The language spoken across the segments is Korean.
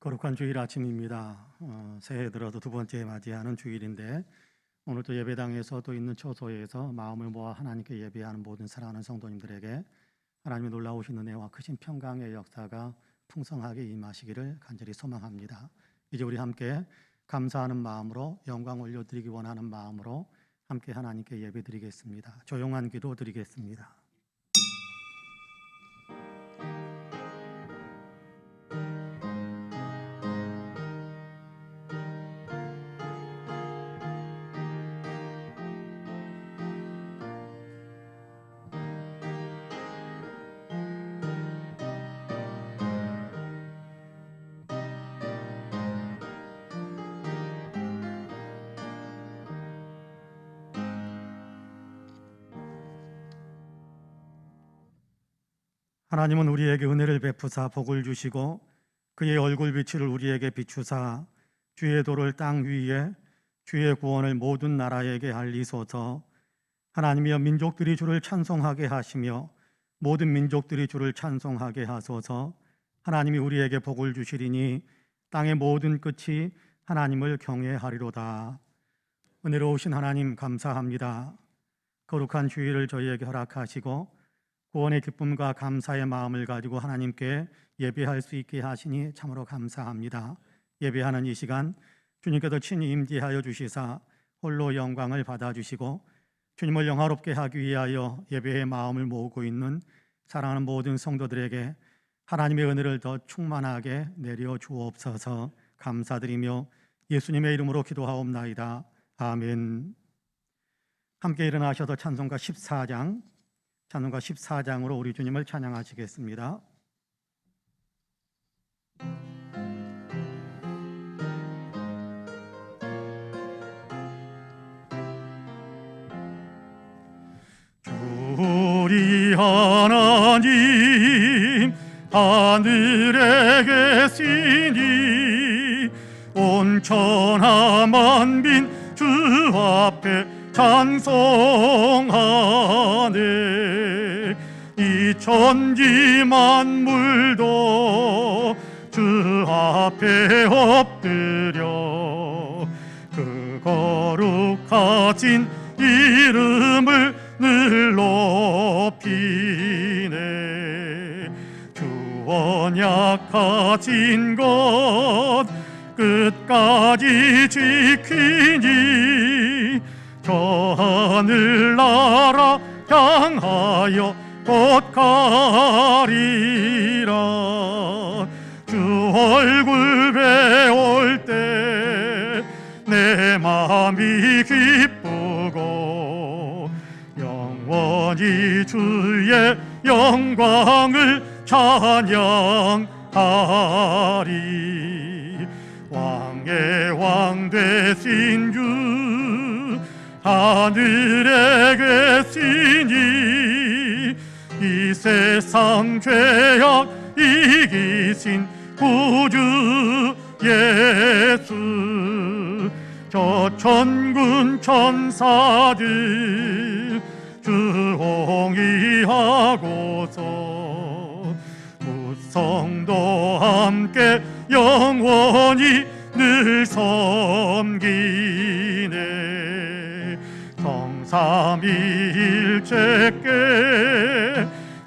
거룩한 주일 아침입니다. 새해 들어서 두 번째 맞이하는 주일인데 오늘도 예배당에서 또 있는 처소에서 마음을 모아 하나님께 예배하는 모든 사랑하는 성도님들에게 하나님의 놀라우신 은혜와 크신 평강의 역사가 풍성하게 임하시기를 간절히 소망합니다. 이제 우리 함께 감사하는 마음으로 영광 올려드리기 원하는 마음으로 함께 하나님께 예배드리겠습니다. 조용한 기도 드리겠습니다. 하나님은 우리에게 은혜를 베푸사 복을 주시고 그의 얼굴 빛을 우리에게 비추사 주의 도를 땅 위에 주의 구원을 모든 나라에게 알리소서. 하나님이여, 민족들이 주를 찬송하게 하시며 모든 민족들이 주를 찬송하게 하소서. 하나님이 우리에게 복을 주시리니 땅의 모든 끝이 하나님을 경외하리로다. 은혜로우신 하나님 감사합니다. 거룩한 주일을 저희에게 허락하시고 구원의 기쁨과 감사의 마음을 가지고 하나님께 예배할 수 있게 하시니 참으로 감사합니다. 예배하는 이 시간 주님께서 친히 임재하여 주시사 홀로 영광을 받아주시고 주님을 영화롭게 하기 위하여 예배의 마음을 모으고 있는 사랑하는 모든 성도들에게 하나님의 은혜를 더 충만하게 내려 주옵소서. 감사드리며 예수님의 이름으로 기도하옵나이다. 아멘. 함께 일어나셔서 찬송가 14장으로 우리 주님을 찬양하시겠습니다. 우리 하나님 하늘에 계시니 온 천하 만민 주 앞에 찬송하네. 이 천지 만물도 주 앞에 엎드려 그 거룩하신 이름을 늘 높이네. 주 언약하신 것 끝까지 지키니 저 하늘나라 향하여 곧 가리라. 주 얼굴 배울 때 내 마음이 기쁘고 영원히 주의 영광을 찬양하리. 왕의 왕 되신 주 하늘에 계시니 이 세상 죄악 이기신 구주 예수. 저 천군 천사들 주홍이하고서 무성도 함께 영원히 늘 섬기네. 성삼위일체께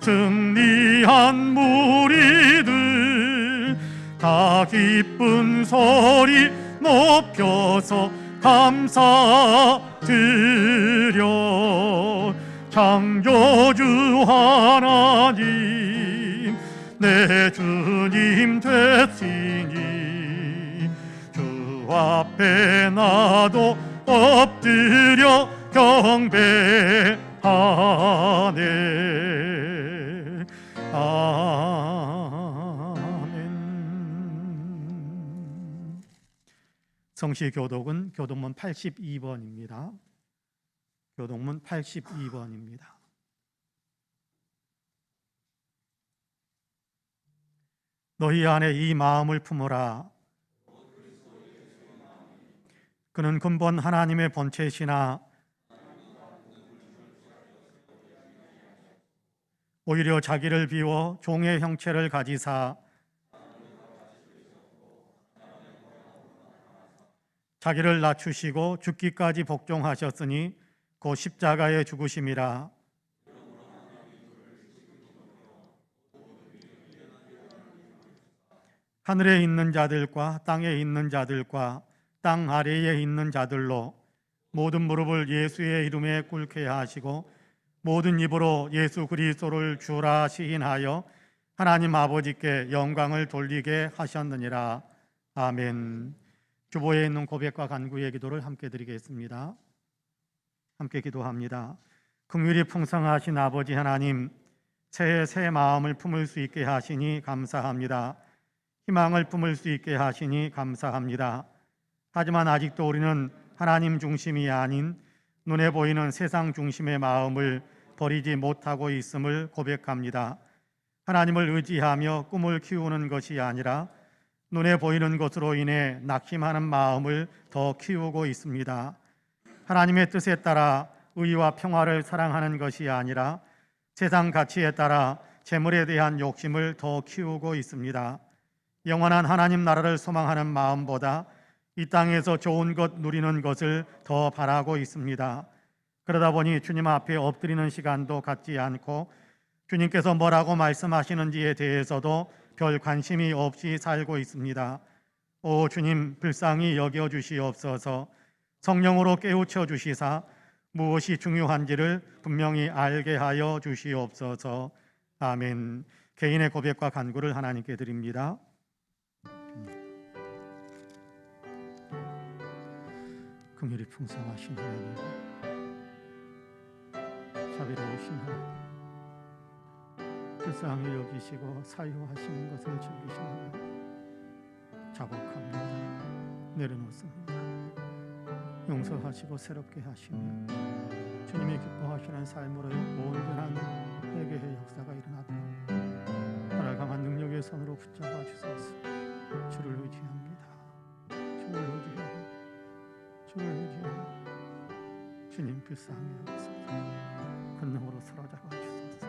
승리한 무리들 다 기쁜 소리 높여서 감사드려. 창조주 하나님 내 주님 되시니 주 앞에 나도 엎드려 경배하네. 아멘. 성시 교독은 교독문 82번입니다. 교독문 82번입니다. 너희 안에 이 마음을 품으라. 그는 근본 하나님의 본체시나 오히려 자기를 비워 종의 형체를 가지사 자기를 낮추시고 죽기까지 복종하셨으니 곧 십자가에 죽으심이라. 하늘에 있는 자들과 땅에 있는 자들과 땅 아래에 있는 자들로 모든 무릎을 예수의 이름에 꿇게 하시고 모든 입으로 예수 그리스도를 주라 시인하여 하나님 아버지께 영광을 돌리게 하셨느니라. 아멘. 주보에 있는 고백과 간구의 기도를 함께 드리겠습니다. 함께 기도합니다. 긍휼이 풍성하신 아버지 하나님, 새해 새 마음을 품을 수 있게 하시니 감사합니다. 희망을 품을 수 있게 하시니 감사합니다. 하지만 아직도 우리는 하나님 중심이 아닌 눈에 보이는 세상 중심의 마음을 버리지 못하고 있음을 고백합니다. 하나님을 의지하며 꿈을 키우는 것이 아니라 눈에 보이는 것으로 인해 낙심하는 마음을 더 키우고 있습니다. 하나님의 뜻에 따라 의와 평화를 사랑하는 것이 아니라 세상 가치에 따라 재물에 대한 욕심을 더 키우고 있습니다. 영원한 하나님 나라를 소망하는 마음보다 이 땅에서 좋은 것 누리는 것을 더 바라고 있습니다. 그러다 보니 주님 앞에 엎드리는 시간도 갖지 않고 주님께서 뭐라고 말씀하시는지에 대해서도 별 관심이 없이 살고 있습니다. 오 주님, 불쌍히 여겨 주시옵소서. 성령으로 깨우쳐 주시사 무엇이 중요한지를 분명히 알게 하여 주시옵소서. 아멘. 개인의 고백과 간구를 하나님께 드립니다. 긍휼이 풍성하신 하나님, 자비로우신 하나님, 불쌍히 여기시고 사유하시는 것을 즐기신 하나님, 자복합니다. 내려놓습니다. 용서하시고 새롭게 하시며 주님이 기뻐하시는 삶으로 온전한 회개의 역사가 일어나도록 나를 강한 능력의 손으로 붙잡아 주소서. 주를 의지합니다. 주를 의지합니다. 주를 의지합니다. 주님 불쌍히 여기소서. 권능으로 사로잡아 주소서.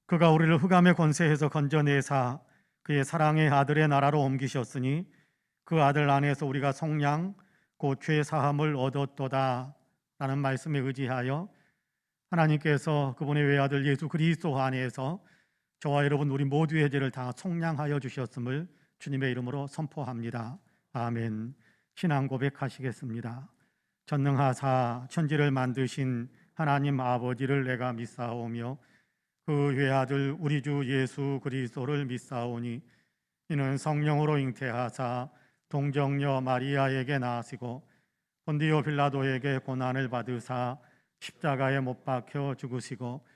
그가 우리를 흑암의 권세에서 건져내사 그의 사랑의 아들의 나라로 옮기셨으니 그 아들 안에서 우리가 속량 곧 죄 사함을 얻었도다 라는 말씀에 의지하여 하나님께서 그분의 외아들 예수 그리스도 안에서 저와 여러분 우리 모두의 죄를 다 속량하여 주셨음을 주님의 이름으로 선포합니다. 아멘. 신앙 고백하시겠습니다. 전능하사 천지를 만드신 하나님 아버지를 내가 믿사오며 그 외아들 우리 주 예수 그리스도를 믿사오니 이는 성령으로 잉태하사 동정녀 마리아에게 나으시고 본디오 빌라도에게 고난을 받으사 십자가에 못 박혀 죽으시고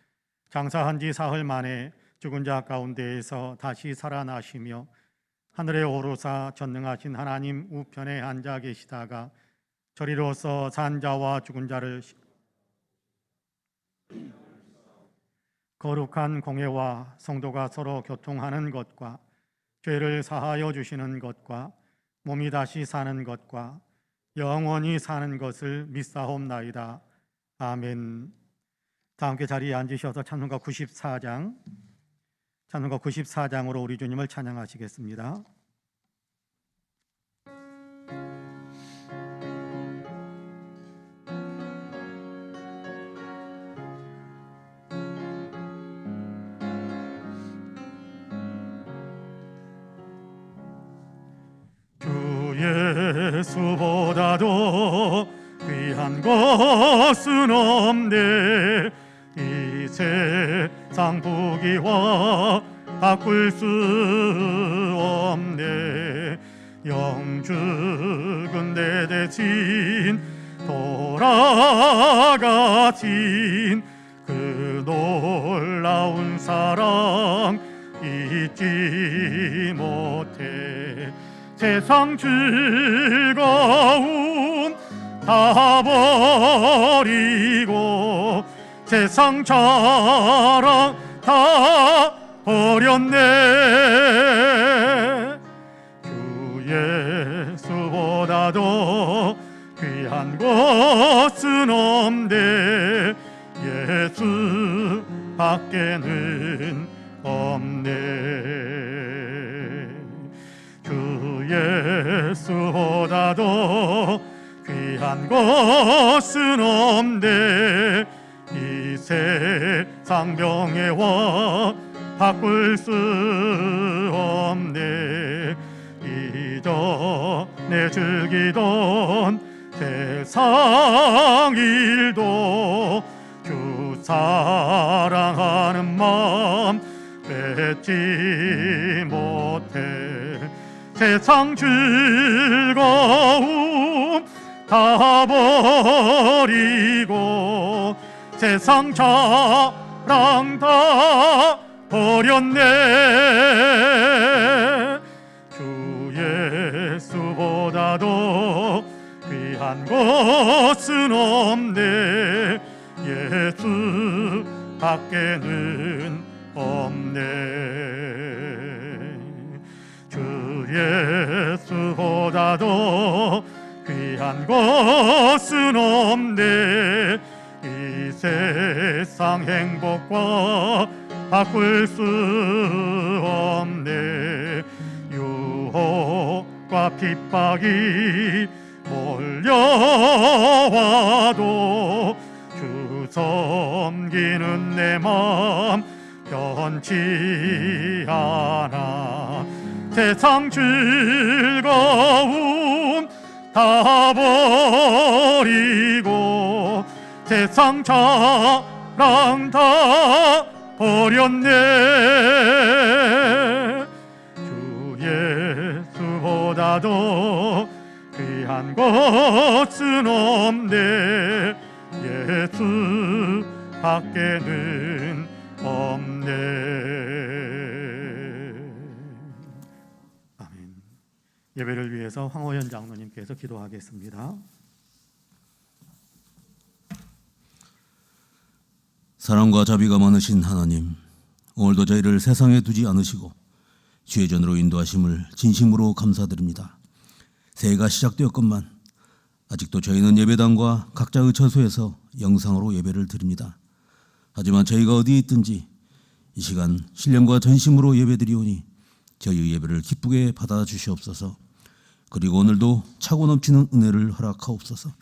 장사한 지 사흘 만에 죽은 자 가운데에서 다시 살아나시며 하늘에 오르사 전능하신 하나님 우편에 앉아 계시다가 저리로서 산 자와 죽은 자를 거룩한 공회와 성도가 서로 교통하는 것과 죄를 사하여 주시는 것과 몸이 다시 사는 것과 영원히 사는 것을 믿사옵나이다. 아멘. 다 함께 자리에 앉으셔서 찬송가 94장으로 우리 주님을 찬양하시겠습니다. 예수보다도 귀한 것은 없네. 이 세상 부귀와 바꿀 수 없네. 영죽은 내 대신 돌아가신 그 놀라운 사랑 잊지 못해. 세상 즐거움 다 버리고 세상 자랑 다 버렸네. 주 예수보다도 귀한 것은 없네. 예수 밖에는 없네. 주 예수보다도 귀한 것은 없네. 이 세상 명예와 바꿀 수 없네. 이전에 즐기던 세상 일도 주 사랑하는 마음 뺏지 못해. 세상 즐거움 다 버리고 세상 자랑 다 버렸네. 주 예수보다도 귀한 것은 없네. 예수 밖에는 없네. 주 예수보다도 귀한 것은 없네. 이 세상 행복과 바꿀 수 없네. 유혹과 핍박이 몰려와도 주 섬기는 내 마음 변치 않아. 세상 즐거움 다 버리고 세상 자랑 다 버렸네. 주 예수보다도 귀한 것은 없네. 예수 밖에는 없네. 아멘. 예배를 위해서 황호연 장로님께서 기도하겠습니다. 사랑과 자비가 많으신 하나님, 오늘도 저희를 세상에 두지 않으시고 주의 전으로 인도하심을 진심으로 감사드립니다. 새해가 시작되었건만 아직도 저희는 예배당과 각자의 처소에서 영상으로 예배를 드립니다. 하지만 저희가 어디에 있든지 이 시간 신령과 전심으로 예배드리오니 저희의 예배를 기쁘게 받아주시옵소서. 그리고 오늘도 차고 넘치는 은혜를 허락하옵소서.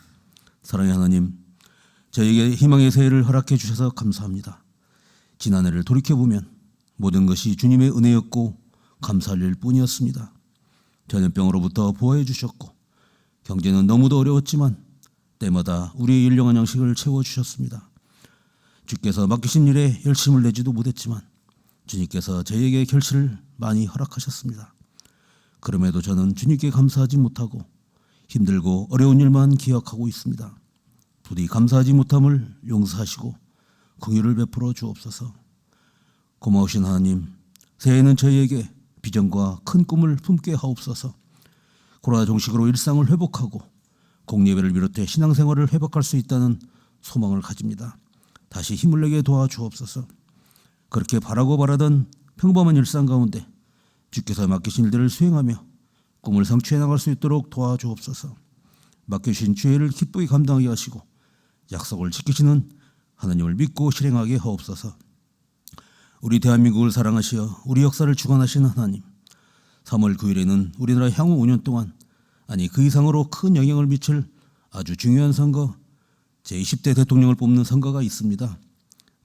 사랑의 하나님, 저에게 희망의 새해를 허락해 주셔서 감사합니다. 지난해를 돌이켜보면 모든 것이 주님의 은혜였고 감사할 일 뿐이었습니다. 전염병으로부터 보호해 주셨고 경제는 너무도 어려웠지만 때마다 우리의 일용한 양식을 채워주셨습니다. 주께서 맡기신 일에 열심을 내지도 못했지만 주님께서 저에게 결실을 많이 허락하셨습니다. 그럼에도 저는 주님께 감사하지 못하고 힘들고 어려운 일만 기억하고 있습니다. 부디 감사하지 못함을 용서하시고 긍휼을 베풀어 주옵소서. 고마우신 하나님, 새해에는 저희에게 비전과 큰 꿈을 품게 하옵소서. 코로나 종식으로 일상을 회복하고 공예배를 비롯해 신앙생활을 회복할 수 있다는 소망을 가집니다. 다시 힘을 내게 도와주옵소서. 그렇게 바라고 바라던 평범한 일상 가운데 주께서 맡기신 일들을 수행하며 꿈을 성취해 나갈 수 있도록 도와주옵소서. 맡겨주신 주의를 기쁘게 감당하게 하시고 약속을 지키시는 하나님을 믿고 실행하게 하옵소서. 우리 대한민국을 사랑하시어 우리 역사를 주관하시는 하나님, 3월 9일에는 우리나라 향후 5년 동안 아니 그 이상으로 큰 영향을 미칠 아주 중요한 선거, 제20대 대통령을 뽑는 선거가 있습니다.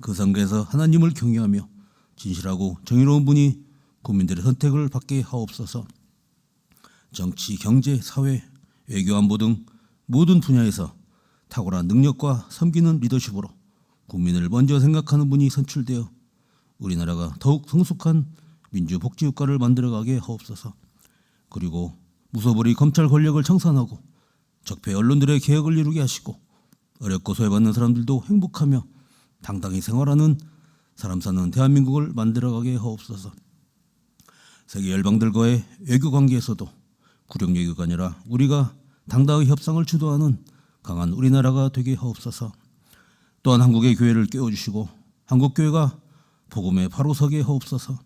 그 선거에서 하나님을 경외하며 진실하고 정의로운 분이 국민들의 선택을 받게 하옵소서. 정치, 경제, 사회, 외교, 안보 등 모든 분야에서 탁월한 능력과 섬기는 리더십으로 국민을 먼저 생각하는 분이 선출되어 우리나라가 더욱 성숙한 민주복지국가를 만들어가게 하옵소서. 그리고 무소불위 검찰 권력을 청산하고 적폐 언론들의 개혁을 이루게 하시고 어렵고 소외받는 사람들도 행복하며 당당히 생활하는 사람 사는 대한민국을 만들어가게 하옵소서. 세계 열방들과의 외교 관계에서도 구력 외교가 아니라 우리가 당당하게 협상을 주도하는 강한 우리나라가 되게 하옵소서. 또한 한국의 교회를 깨워주시고 한국교회가 복음에 바로 서게 하옵소서.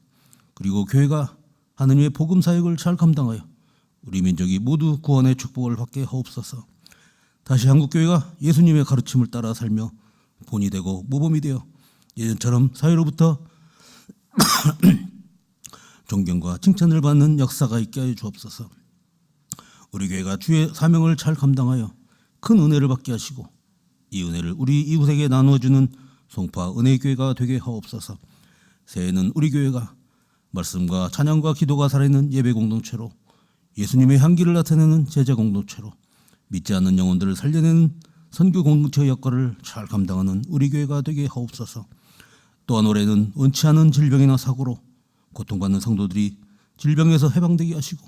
그리고 교회가 하느님의 복음 사역을 잘 감당하여 우리 민족이 모두 구원의 축복을 받게 하옵소서. 다시 한국교회가 예수님의 가르침을 따라 살며 본이 되고 모범이 되어 예전처럼 사회로부터 존경과 칭찬을 받는 역사가 있게 하여 주옵소서. 우리 교회가 주의 사명을 잘 감당하여 큰 은혜를 받게 하시고 이 은혜를 우리 이웃에게 나누어주는 송파 은혜교회가 되게 하옵소서. 새해에는 우리 교회가 말씀과 찬양과 기도가 살아있는 예배 공동체로, 예수님의 향기를 나타내는 제자 공동체로, 믿지 않는 영혼들을 살려내는 선교 공동체의 역할을 잘 감당하는 우리 교회가 되게 하옵소서. 또한 올해는 원치 않은 질병이나 사고로 고통받는 성도들이 질병에서 해방되게 하시고,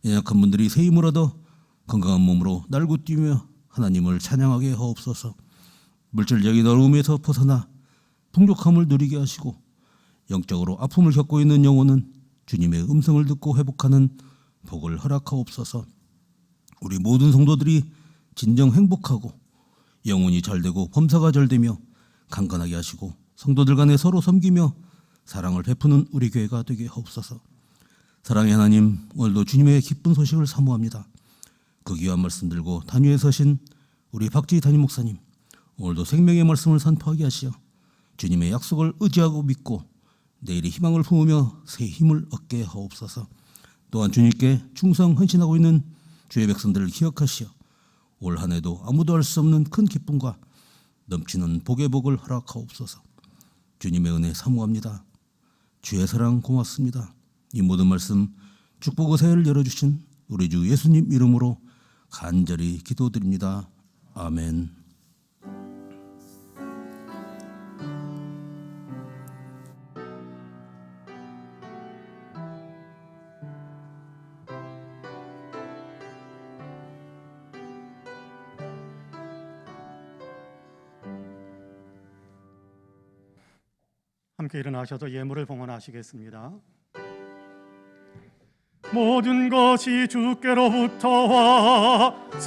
연약한 분들이 새 힘을 얻어 건강한 몸으로 날고 뛰며 하나님을 찬양하게 하옵소서. 물질적인 어려움에서 벗어나 풍족함을 누리게 하시고, 영적으로 아픔을 겪고 있는 영혼은 주님의 음성을 듣고 회복하는 복을 허락하옵소서. 우리 모든 성도들이 진정 행복하고 영혼이 잘되고 범사가 잘되며 강건하게 하시고, 성도들 간에 서로 섬기며 사랑을 베푸는 우리 교회가 되게 하옵소서. 사랑의 하나님, 오늘도 주님의 기쁜 소식을 사모합니다. 그 귀한 말씀 들고 단위에 서신 우리 박지희 담임 목사님, 오늘도 생명의 말씀을 선포하게 하시어 주님의 약속을 의지하고 믿고 내일의 희망을 품으며 새 힘을 얻게 하옵소서. 또한 주님께 충성 헌신하고 있는 주의 백성들을 기억하시어 올 한 해도 아무도 알 수 없는 큰 기쁨과 넘치는 복의 복을 허락하옵소서. 주님의 은혜 사모합니다. 주의 사랑 고맙습니다. 이 모든 말씀 축복의 새해를 열어주신 우리 주 예수님 이름으로 간절히 기도드립니다. 아멘. 함께 일어나셔서 예물을 봉헌하시겠습니다. 모든 것이 주께로부터 왔으니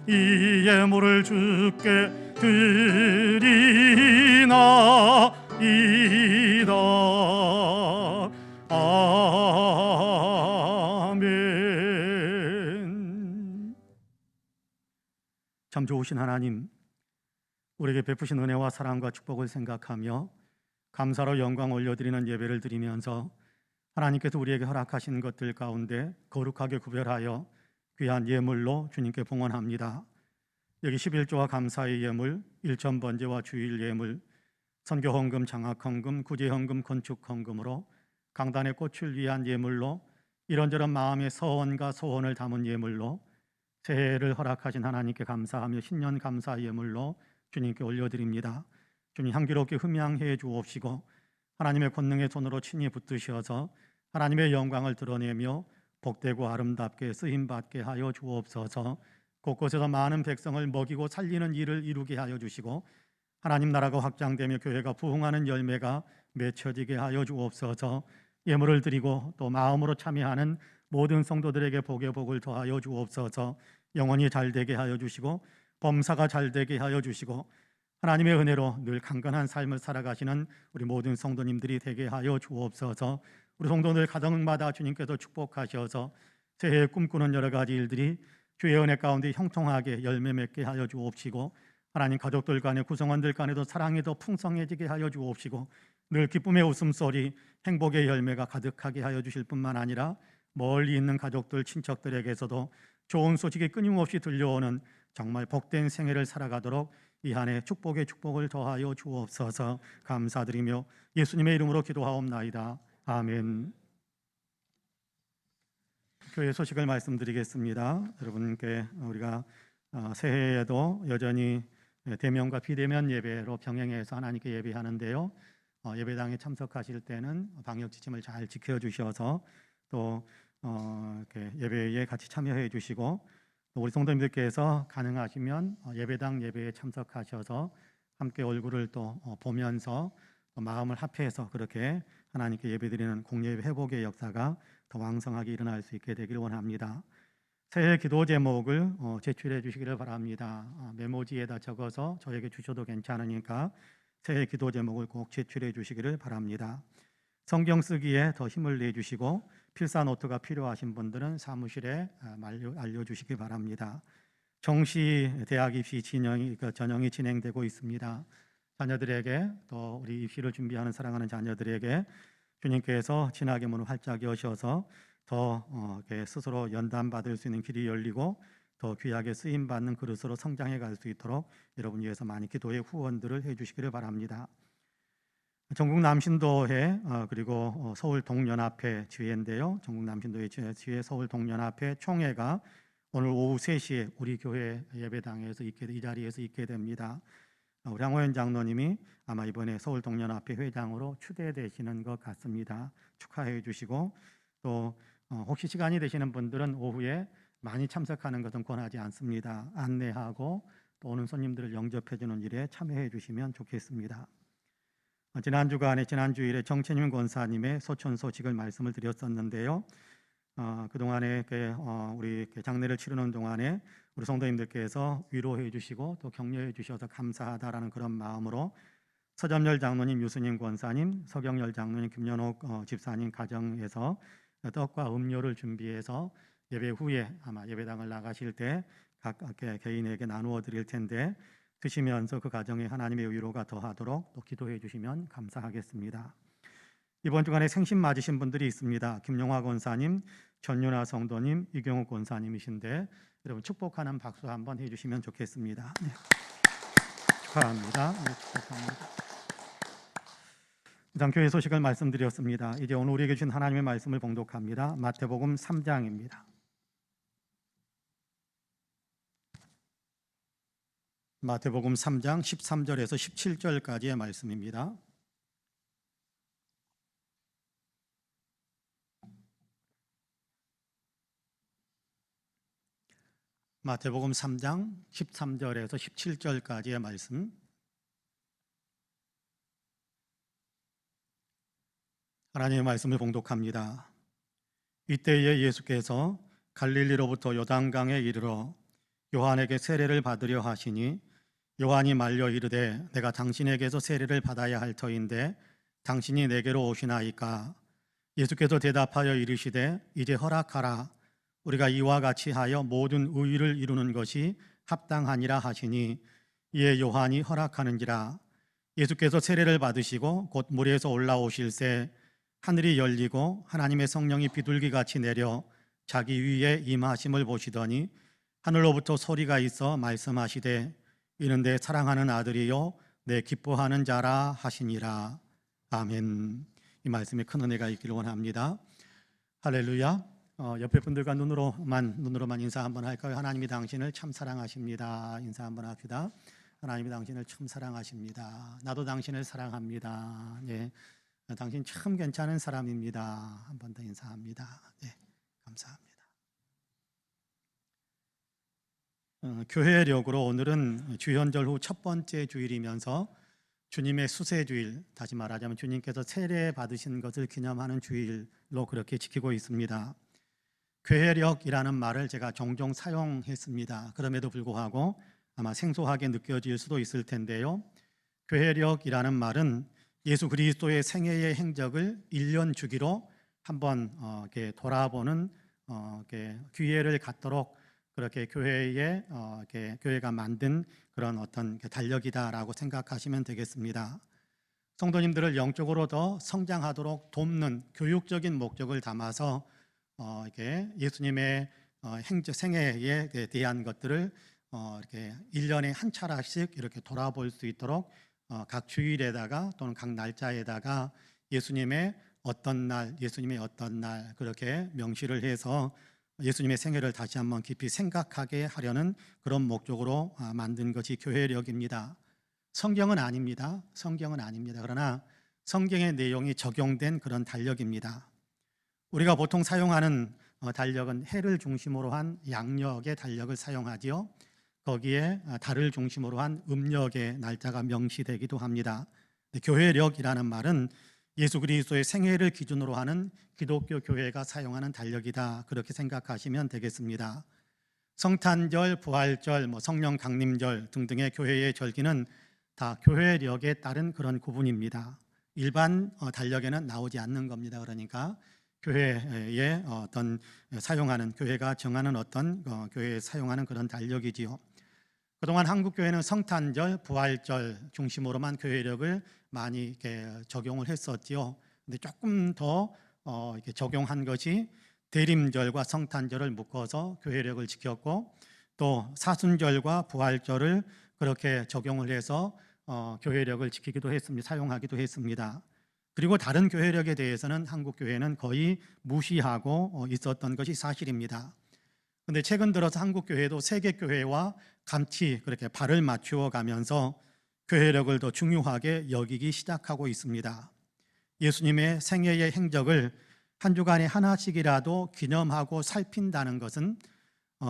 이 예물을 주께 드리나이다. 아멘. 참 좋으신 하나님, 우리에게 베푸신 은혜와 사랑과 축복을 생각하며 감사로 영광 올려드리는 예배를 드리면서 하나님께서 우리에게 허락하신 것들 가운데 거룩하게 구별하여 귀한 예물로 주님께 봉헌합니다. 여기 11조와 감사의 예물, 일천번제와 주일 예물, 선교헌금, 장학헌금, 구제헌금, 건축헌금으로 강단의 꽃을 위한 예물로 이런저런 마음의 서원과 소원을 담은 예물로 새해를 허락하신 하나님께 감사하며 신년 감사 예물로 주님께 올려드립니다. 주님 향기롭게 흠양해 주옵시고 하나님의 권능의 손으로 친히 붙드셔서 하나님의 영광을 드러내며 복되고 아름답게 쓰임받게 하여 주옵소서. 곳곳에서 많은 백성을 먹이고 살리는 일을 이루게 하여 주시고 하나님 나라가 확장되며 교회가 부흥하는 열매가 맺혀지게 하여 주옵소서. 예물을 드리고 또 마음으로 참여하는 모든 성도들에게 복의 복을 더하여 주옵소서. 영혼이 잘되게 하여 주시고 범사가 잘되게 하여 주시고 하나님의 은혜로 늘 강건한 삶을 살아가시는 우리 모든 성도님들이 되게 하여 주옵소서. 우리 성도들 가정마다 주님께서 축복하셔서 새해에 꿈꾸는 여러 가지 일들이 주의 은혜 가운데 형통하게 열매 맺게 하여 주옵시고 하나님 가족들 간에 구성원들 간에도 사랑이 더 풍성해지게 하여 주옵시고 늘 기쁨의 웃음소리 행복의 열매가 가득하게 하여 주실 뿐만 아니라 멀리 있는 가족들 친척들에게서도 좋은 소식이 끊임없이 들려오는 정말 복된 생애를 살아가도록 이 한 해 축복의 축복을 더하여 주옵소서. 감사드리며 예수님의 이름으로 기도하옵나이다. 아멘. 교회 소식을 말씀드리겠습니다. 여러분께 우리가 새해에도 여전히 대면과 비대면 예배로 병행해서 하나님께 예배하는데요. 예배당에 참석하실 때는 방역 지침을 잘 지켜주셔서 또 이렇게 예배에 같이 참여해 주시고 또 우리 성도님들께서 가능하시면 예배당 예배에 참석하셔서 함께 얼굴을 또 보면서 마음을 합해서 그렇게 하나님께 예배드리는 공예배 회복의 역사가 더 왕성하게 일어날 수 있게 되기를 원합니다. 새해 기도 제목을 제출해 주시기를 바랍니다. 메모지에다 적어서 저에게 주셔도 괜찮으니까 새해 기도 제목을 꼭 제출해 주시기를 바랍니다. 성경 쓰기에 더 힘을 내주시고 필사 노트가 필요하신 분들은 사무실에 알려주시기 바랍니다. 정시 대학 입시 전형이 진행되고 있습니다. 자녀들에게 또 우리 입시를 준비하는 사랑하는 자녀들에게 주님께서 진학의 문을 활짝 여셔서 더 이렇게 스스로 연단받을 수 있는 길이 열리고 더 귀하게 쓰임 받는 그릇으로 성장해 갈 수 있도록 여러분 위해서 많이 기도의 후원들을 해주시기를 바랍니다. 전국 남신도회 그리고 서울 동연합회 지회인데요. 전국 남신도회 지회 서울 동연합회 총회가 오늘 오후 3시에 우리 교회 예배당에서 이 자리에서 있게 됩니다. 우리 황호연 장로님이 아마 이번에 서울 동연합회 회장으로 추대되시는 것 같습니다. 축하해 주시고 또 혹시 시간이 되시는 분들은 오후에 많이 참석하는 것은 권하지 않습니다. 안내하고 또 오는 손님들을 영접해 주는 일에 참여해 주시면 좋겠습니다. 지난 주일에 정채님 권사님의 소천 소식을 말씀을 드렸었는데요. 그동안에 우리 장례를 치르는 동안에 우리 성도님들께서 위로해 주시고 또 격려해 주셔서 감사하다라는 그런 마음으로 서점열 장로님, 유수님 권사님, 서경열 장로님, 김연옥 집사님 가정에서 떡과 음료를 준비해서 예배 후에 아마 예배당을 나가실 때 각 개인에게 나누어 드릴 텐데 드시면서 그 가정에 하나님의 위로가 더하도록 또 기도해 주시면 감사하겠습니다. 이번 주간에 생신 맞으신 분들이 있습니다. 김용화 권사님, 전윤아 성도님, 이경욱 권사님이신데 여러분 축복하는 박수 한번 해주시면 좋겠습니다. 네. 축하합니다. 네, 축복합니다. 이상 교회 소식을 말씀드렸습니다. 이제 오늘 우리에게 주신 하나님의 말씀을 봉독합니다. 마태복음 3장입니다. 마태복음 3장 13절에서 17절까지의 말씀입니다. 마태복음 3장 13절에서 17절까지의 말씀. 하나님의 말씀을 봉독합니다. 이때에 예수께서 갈릴리로부터 요단강에 이르러 요한에게 세례를 받으려 하시니 요한이 말려 이르되 내가 당신에게서 세례를 받아야 할 터인데 당신이 내게로 오시나이까. 예수께서 대답하여 이르시되 이제 허락하라. 우리가 이와 같이 하여 모든 의를 이루는 것이 합당하니라 하시니 이에 요한이 허락하는지라. 예수께서 세례를 받으시고 곧 물에서 올라오실새 하늘이 열리고 하나님의 성령이 비둘기같이 내려 자기 위에 임하심을 보시더니 하늘로부터 소리가 있어 말씀하시되 이는 내 사랑하는 아들이요 내 기뻐하는 자라 하시니라. 아멘. 이 말씀에 큰 은혜가 있기를 원합니다. 할렐루야. 옆에 분들과 눈으로만 인사 한번 할까요? 하나님이 당신을 참 사랑하십니다. 인사 한번 합시다. 하나님이 당신을 참 사랑하십니다. 나도 당신을 사랑합니다. 네, 당신 참 괜찮은 사람입니다. 한 번 더 인사합니다. 네, 감사합니다. 교회력으로 오늘은 주현절 후 첫 번째 주일이면서 주님의 수세주일, 다시 말하자면 주님께서 세례 받으신 것을 기념하는 주일로 그렇게 지키고 있습니다. 교회력이라는 말을 제가 종종 사용했습니다. 그럼에도 불구하고 아마 생소하게 느껴질 수도 있을 텐데요. 교회력이라는 말은 예수 그리스도의 생애의 행적을 1년 주기로 한번 이렇게 돌아보는 이렇게 기회를 갖도록 그렇게 교회가 만든 그런 어떤 달력이다라고 생각하시면 되겠습니다. 성도님들을 영적으로 더 성장하도록 돕는 교육적인 목적을 담아서 이렇게 예수님의 생애에 대한 것들을 이렇게 1년에 한 차례씩 이렇게 돌아볼 수 있도록 각 주일에다가 또는 각 날짜에다가 예수님의 어떤 날 그렇게 명시를 해서 예수님의 생애를 다시 한번 깊이 생각하게 하려는 그런 목적으로 만든 것이 교회력입니다. 성경은 아닙니다. 그러나 성경의 내용이 적용된 그런 달력입니다. 우리가 보통 사용하는 달력은 해를 중심으로 한 양력의 달력을 사용하지요. 거기에 달을 중심으로 한 음력의 날짜가 명시되기도 합니다. 교회력이라는 말은 예수 그리스도의 생애를 기준으로 하는 기독교 교회가 사용하는 달력이다, 그렇게 생각하시면 되겠습니다. 성탄절, 부활절, 성령 강림절 등등의 교회의 절기는 다 교회력에 따른 그런 구분입니다. 일반 달력에는 나오지 않는 겁니다. 그러니까 교회에 어떤 사용하는, 교회가 정하는 어떤 교회에 사용하는 그런 달력이지요. 그동안 한국 교회는 성탄절, 부활절 중심으로만 교회력을 많이 이렇게 적용을 했었지요. 근데 조금 더 이렇게 적용한 것이 대림절과 성탄절을 묶어서 교회력을 지켰고, 또 사순절과 부활절을 그렇게 적용을 해서 교회력을 지키기도 했습니다. 사용하기도 했습니다. 그리고 다른 교회력에 대해서는 한국 교회는 거의 무시하고 있었던 것이 사실입니다. 그런데 최근 들어서 한국 교회도 세계 교회와 같이 그렇게 발을 맞추어 가면서 교회력을 더 중요하게 여기기 시작하고 있습니다. 예수님의 생애의 행적을 한 주간에 하나씩이라도 기념하고 살핀다는 것은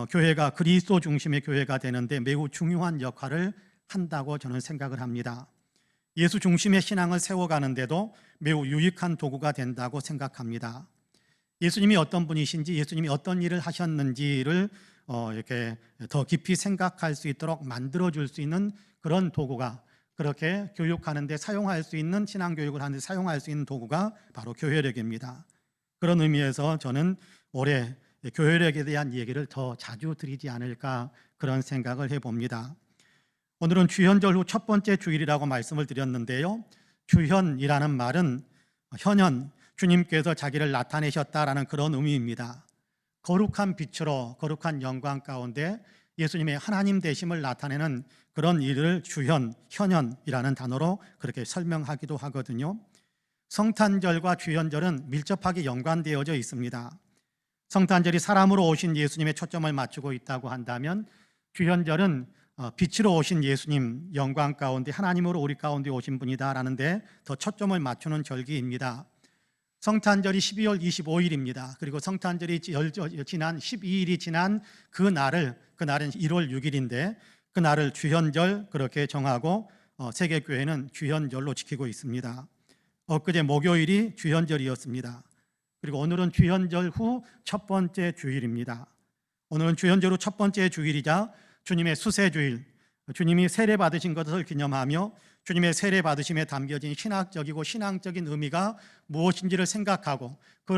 교회가 그리스도 중심의 교회가 되는데 매우 중요한 역할을 한다고 저는 생각을 합니다. 예수 중심의 신앙을 세워가는데도 매우 유익한 도구가 된다고 생각합니다. 예수님이 어떤 분이신지, 예수님이 어떤 일을 하셨는지를 이렇게 더 깊이 생각할 수 있도록 만들어줄 수 있는 그런 도구가, 그렇게 교육하는데 사용할 수 있는, 신앙 교육을 하는데 사용할 수 있는 도구가 바로 교회력입니다. 그런 의미에서 저는 올해 교회력에 대한 얘기를 더 자주 드리지 않을까, 그런 생각을 해봅니다. 오늘은 주현절 후 첫 번째 주일이라고 말씀을 드렸는데요, 주현이라는 말은 현현, 주님께서 자기를 나타내셨다라는 그런 의미입니다. 거룩한 빛으로, 거룩한 영광 가운데 예수님의 하나님 되심을 나타내는 그런 일을 주현, 현현이라는 단어로 그렇게 설명하기도 하거든요. 성탄절과 주현절은 밀접하게 연관되어져 있습니다. 성탄절이 사람으로 오신 예수님의 초점을 맞추고 있다고 한다면, 주현절은 빛으로 오신 예수님, 영광 가운데 하나님으로 우리 가운데 오신 분이다라는 데 더 초점을 맞추는 절기입니다. 성탄절이 12월 25일입니다. 그리고 성탄절이 지난 12일이 지난 그날은 1월 6일인데 그 날을 주현절 그렇게 정하고 세계교회는 주현절로 지키고 있습니다. 엊그제 목요일이 주현절이었습니다. 그리고 오늘은 주현절 후 첫 번째 주일입니다. 오늘은 주현절 후 첫 번째 주일이자 주님의 수세주일, 주님이 세례 받으신 것을 기념하며 주님의 세례 받으심에 담겨진 신학적이고 신앙적인 의미가 무엇인지를 생각하고 그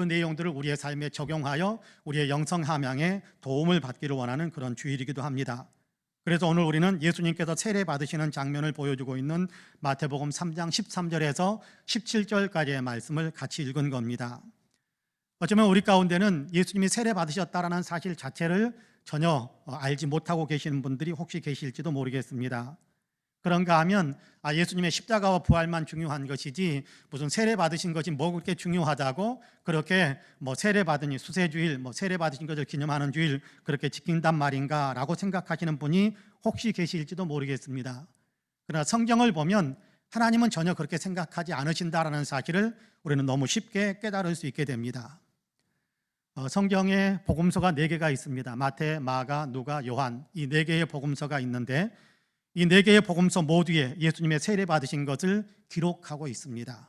내용들을 우리의 삶에 적용하여 우리의 영성 함양에 도움을 받기를 원하는 그런 주일이기도 합니다. 그래서 오늘 우리는 예수님께서 세례 받으시는 장면을 보여주고 있는 마태복음 3장 13절에서 17절까지의 말씀을 같이 읽은 겁니다. 어쩌면 우리 가운데는 예수님이 세례 받으셨다라는 사실 자체를 전혀 알지 못하고 계시는 분들이 혹시 계실지도 모르겠습니다. 그런가 하면 예수님의 십자가와 부활만 중요한 것이지 무슨 세례 받으신 것이 뭐 그렇게 중요하다고 그렇게 세례 받으니 수세주일, 세례 받으신 것을 기념하는 주일 그렇게 지킨단 말인가라고 생각하시는 분이 혹시 계실지도 모르겠습니다. 그러나 성경을 보면 하나님은 전혀 그렇게 생각하지 않으신다라는 사실을 우리는 너무 쉽게 깨달을 수 있게 됩니다. 성경에 복음서가 4개가 있습니다. 마태, 마가, 누가, 요한, 이 4개의 복음서가 있는데 이 4개의 복음서 모두에 예수님의 세례 받으신 것을 기록하고 있습니다.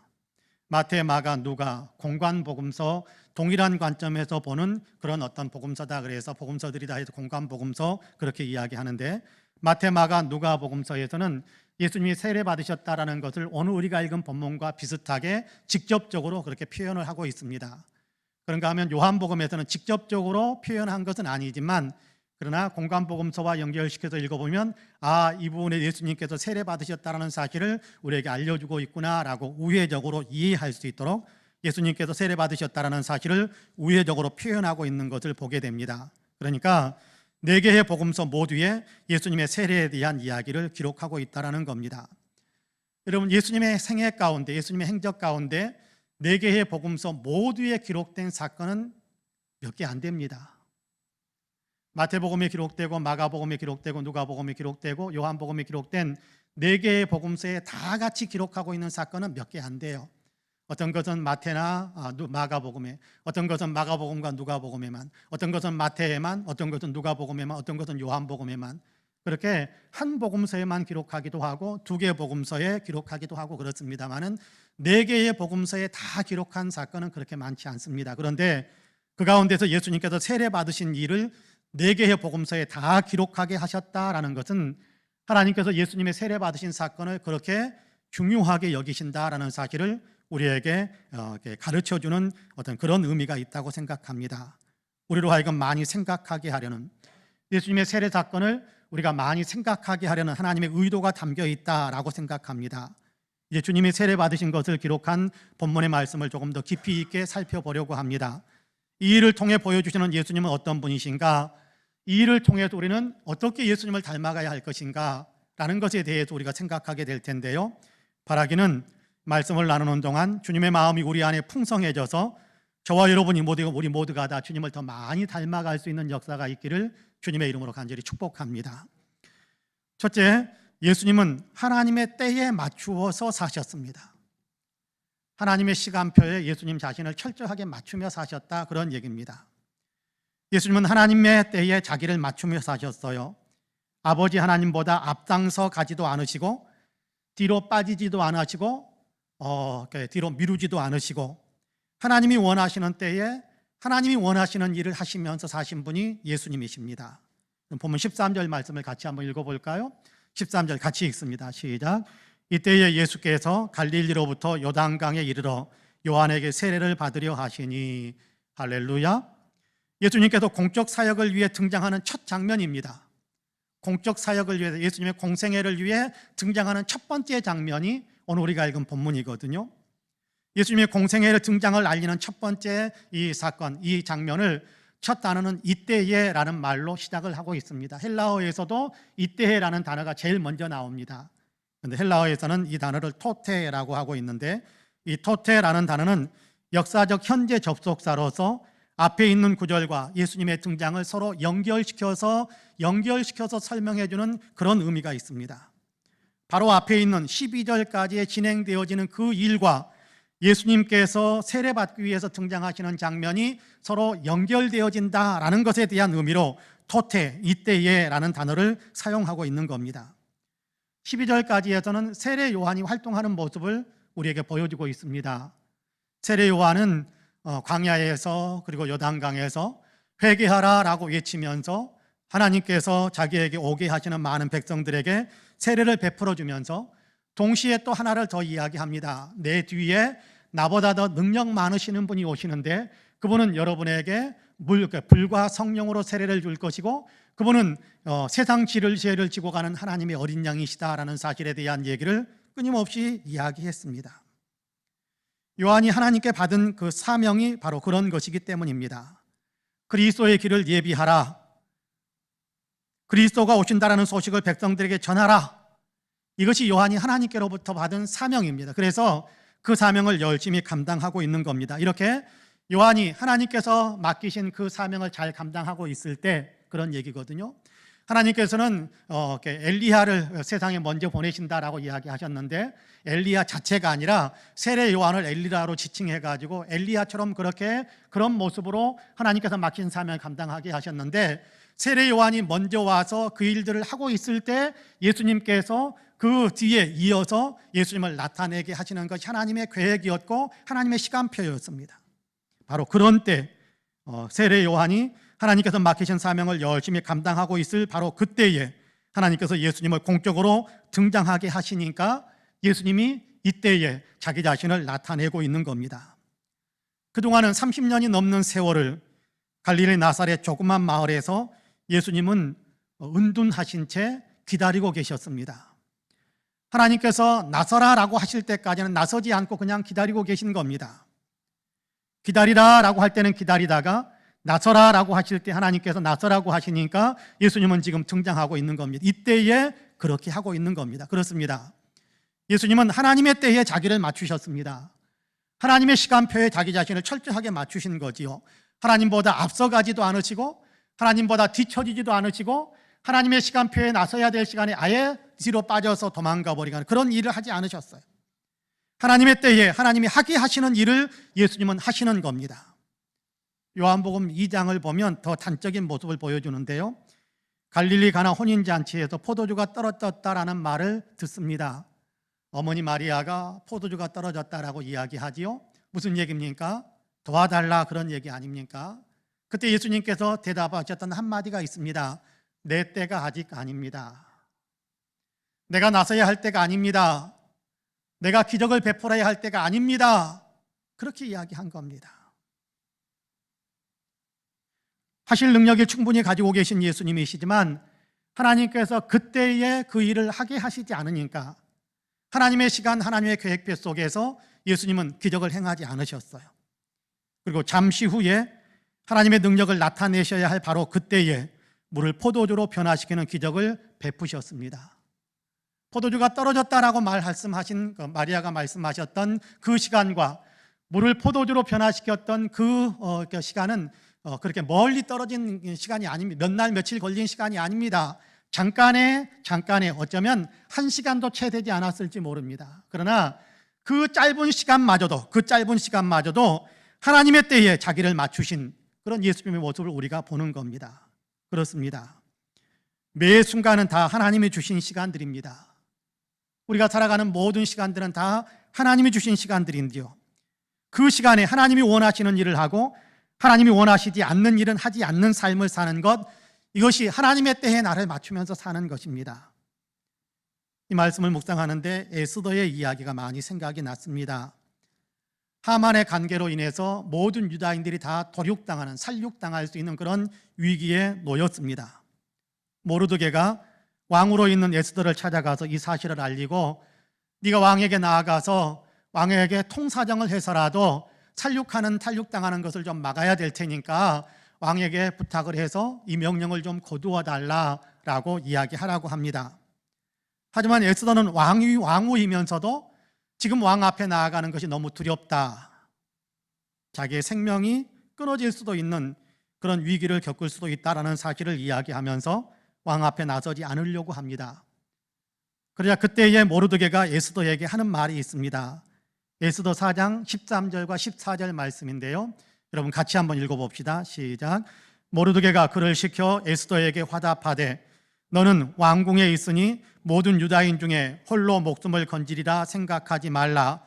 마태, 마가, 누가 공관 복음서, 동일한 관점에서 보는 그런 어떤 복음서다 그래서 복음서들이다 해서 공관 복음서 그렇게 이야기하는데, 마태, 마가, 누가 복음서에서는 예수님이 세례 받으셨다라는 것을 오늘 우리가 읽은 본문과 비슷하게 직접적으로 그렇게 표현을 하고 있습니다. 그런가 하면 요한복음에서는 직접적으로 표현한 것은 아니지만, 그러나 공관복음서와 연결시켜서 읽어보면 이 부분에 예수님께서 세례 받으셨다는 사실을 우리에게 알려주고 있구나라고 우회적으로 이해할 수 있도록 예수님께서 세례 받으셨다는 사실을 우회적으로 표현하고 있는 것을 보게 됩니다. 그러니까 4개의 복음서 모두에 예수님의 세례에 대한 이야기를 기록하고 있다는 겁니다. 여러분, 예수님의 생애 가운데, 예수님의 행적 가운데 4개의 복음서 모두에 기록된 사건은 몇 개 안 됩니다. 마태복음에 기록되고 마가복음에 기록되고 누가복음에 기록되고 요한복음에 기록된 4개의 복음서에 다 같이 기록하고 있는 사건은 몇 개 안 돼요. 어떤 것은 마태나 마가복음에, 어떤 것은 마가복음과 누가복음에만, 어떤 것은 마태에만, 어떤 것은 누가복음에만, 어떤 것은 요한복음에만, 그렇게 한 복음서에만 기록하기도 하고 2개 복음서에 기록하기도 하고 그렇습니다만은 4개의 복음서에 다 기록한 사건은 그렇게 많지 않습니다. 그런데 그 가운데서 예수님께서 세례 받으신 일을 4개의 복음서에 다 기록하게 하셨다라는 것은 하나님께서 예수님의 세례 받으신 사건을 그렇게 중요하게 여기신다라는 사실을 우리에게 가르쳐주는 어떤 그런 의미가 있다고 생각합니다. 우리로 하여금 많이 생각하게 하려는, 예수님의 세례 사건을 우리가 많이 생각하게 하려는 하나님의 의도가 담겨 있다라고 생각합니다. 이제 주님이 세례 받으신 것을 기록한 본문의 말씀을 조금 더 깊이 있게 살펴보려고 합니다. 이 일을 통해 보여주시는 예수님은 어떤 분이신가? 이 일을 통해서 우리는 어떻게 예수님을 닮아가야 할 것인가? 라는 것에 대해서 우리가 생각하게 될 텐데요. 바라기는 말씀을 나누는 동안 주님의 마음이 우리 안에 풍성해져서 저와 여러분이 우리 모두가 다 주님을 더 많이 닮아갈 수 있는 역사가 있기를 주님의 이름으로 간절히 축복합니다. 첫째, 예수님은 하나님의 때에 맞추어서 사셨습니다. 하나님의 시간표에 예수님 자신을 철저하게 맞추며 사셨다, 그런 얘기입니다. 예수님은 하나님의 때에 자기를 맞추며 사셨어요. 아버지 하나님보다 앞장서 가지도 않으시고 뒤로 빠지지도 않으시고 뒤로 미루지도 않으시고 하나님이 원하시는 때에 하나님이 원하시는 일을 하시면서 사신 분이 예수님이십니다. 보면 13절 말씀을 같이 한번 읽어볼까요? 13절 같이 읽습니다. 시작. 이때에 예수께서 갈릴리로부터 요단강에 이르러 요한에게 세례를 받으려 하시니. 할렐루야. 예수님께서 공적 사역을 위해 등장하는 첫 장면입니다. 공적 사역을 위해서 예수님의 공생애를 위해 등장하는 첫 번째 장면이 오늘 우리가 읽은 본문이거든요. 예수님의 공생애를 등장을 알리는 첫 번째 이 사건, 이 장면을 첫 단어는 이때에라는 말로 시작을 하고 있습니다. 헬라어에서도 이때에라는 단어가 제일 먼저 나옵니다. 그런데 헬라어에서는 이 단어를 토테라고 하고 있는데, 이 토테라는 단어는 역사적 현재 접속사로서 앞에 있는 구절과 예수님의 등장을 서로 연결시켜서 설명해주는 그런 의미가 있습니다. 바로 앞에 있는 12절까지 진행되어지는 그 일과 예수님께서 세례받기 위해서 등장하시는 장면이 서로 연결되어진다라는 것에 대한 의미로 토테, 이때에라는 단어를 사용하고 있는 겁니다. 12절까지에서는 세례 요한이 활동하는 모습을 우리에게 보여주고 있습니다. 세례 요한은 광야에서 그리고 요단강에서 회개하라라고 외치면서 하나님께서 자기에게 오게 하시는 많은 백성들에게 세례를 베풀어 주면서 동시에 또 하나를 더 이야기합니다. 내 뒤에 나보다 더 능력 많으시는 분이 오시는데 그분은 여러분에게 불과 성령으로 세례를 줄 것이고 그분은 세상 죄를 지고 가는 하나님의 어린 양이시다라는 사실에 대한 얘기를 끊임없이 이야기했습니다. 요한이 하나님께 받은 그 사명이 바로 그런 것이기 때문입니다. 그리스도의 길을 예비하라, 그리스도가 오신다라는 소식을 백성들에게 전하라, 이것이 요한이 하나님께로부터 받은 사명입니다. 그래서 그 사명을 열심히 감당하고 있는 겁니다. 이렇게 요한이 하나님께서 맡기신 그 사명을 잘 감당하고 있을 때 그런 얘기거든요. 하나님께서는 엘리야를 세상에 먼저 보내신다라고 이야기하셨는데 엘리야 자체가 아니라 세례 요한을 엘리야로 지칭해가지고 엘리야처럼 그런 모습으로 하나님께서 맡긴 사명을 감당하게 하셨는데 세례 요한이 먼저 와서 그 일들을 하고 있을 때 예수님께서 그 뒤에 이어서 예수님을 나타내게 하시는 것이 하나님의 계획이었고 하나님의 시간표였습니다. 바로 그런 때 세례 요한이 하나님께서 맡기신 사명을 열심히 감당하고 있을 바로 그때에 하나님께서 예수님을 공적으로 등장하게 하시니까 예수님이 이때에 자기 자신을 나타내고 있는 겁니다. 그동안은 30년이 넘는 세월을 갈릴리 나사렛 조그만 마을에서 예수님은 은둔하신 채 기다리고 계셨습니다. 하나님께서 나서라라고 하실 때까지는 나서지 않고 그냥 기다리고 계신 겁니다. 기다리라라고 할 때는 기다리다가 나서라라고 하실 때 하나님께서 나서라고 하시니까 예수님은 지금 등장하고 있는 겁니다. 이때에 그렇게 하고 있는 겁니다. 그렇습니다. 예수님은 하나님의 때에 자기를 맞추셨습니다. 하나님의 시간표에 자기 자신을 철저하게 맞추신 거지요. 하나님보다 앞서가지도 않으시고 하나님보다 뒤처지지도 않으시고 하나님의 시간표에 나서야 될 시간에 아예 뒤로 빠져서 도망가 버리거나 그런 일을 하지 않으셨어요. 하나님의 때에 하나님이 하게 하시는 일을 예수님은 하시는 겁니다. 요한복음 2장을 보면 더 단적인 모습을 보여주는데요. 갈릴리 가나 혼인잔치에서 포도주가 떨어졌다라는 말을 듣습니다. 어머니 마리아가 포도주가 떨어졌다라고 이야기하지요. 무슨 얘기입니까? 도와달라 그런 얘기 아닙니까? 그때 예수님께서 대답하셨던 한마디가 있습니다. 내 때가 아직 아닙니다. 내가 나서야 할 때가 아닙니다. 내가 기적을 베풀어야 할 때가 아닙니다. 그렇게 이야기한 겁니다. 하실 능력을 충분히 가지고 계신 예수님이시지만 하나님께서 그때에 그 일을 하게 하시지 않으니까 하나님의 시간, 하나님의 계획표 속에서 예수님은 기적을 행하지 않으셨어요. 그리고 잠시 후에 하나님의 능력을 나타내셔야 할 바로 그때에 물을 포도주로 변화시키는 기적을 베푸셨습니다. 포도주가 떨어졌다라고 말씀하신 마리아가 말씀하셨던 그 시간과 물을 포도주로 변화시켰던 그 시간은 그렇게 멀리 떨어진 시간이 아닙니다. 몇 날 며칠 걸린 시간이 아닙니다. 잠깐에 어쩌면 1시간도 채 되지 않았을지 모릅니다. 그러나 그 짧은 시간마저도 하나님의 때에 자기를 맞추신 그런 예수님의 모습을 우리가 보는 겁니다. 그렇습니다. 매 순간은 다 하나님이 주신 시간들입니다. 우리가 살아가는 모든 시간들은 다 하나님이 주신 시간들인데요, 그 시간에 하나님이 원하시는 일을 하고 하나님이 원하시지 않는 일은 하지 않는 삶을 사는 것, 이것이 하나님의 때에 나를 맞추면서 사는 것입니다. 이 말씀을 묵상하는데 에스더의 이야기가 많이 생각이 났습니다. 하만의 관계로 인해서 모든 유다인들이 다 도륙당하는, 살육당할 수 있는 그런 위기에 놓였습니다. 모르드게가 왕으로 있는 에스더를 찾아가서 이 사실을 알리고, 네가 왕에게 나아가서 왕에게 통사정을 해서라도 탈육당하는 것을 좀 막아야 될 테니까 왕에게 부탁을 해서 이 명령을 좀 거두어 달라라고 이야기하라고 합니다. 하지만 에스더는 왕후이면서도 지금 왕 앞에 나아가는 것이 너무 두렵다, 자기의 생명이 끊어질 수도 있는 그런 위기를 겪을 수도 있다라는 사실을 이야기하면서 왕 앞에 나서지 않으려고 합니다. 그러자 그때에 모르드게가 에스더에게 하는 말이 있습니다. 에스더 4장 13절과 14절 말씀인데요, 여러분 같이 한번 읽어봅시다. 시작. 모르드게가 그를 시켜 에스더에게 화답하되 너는 왕궁에 있으니 모든 유다인 중에 홀로 목숨을 건지리라 생각하지 말라.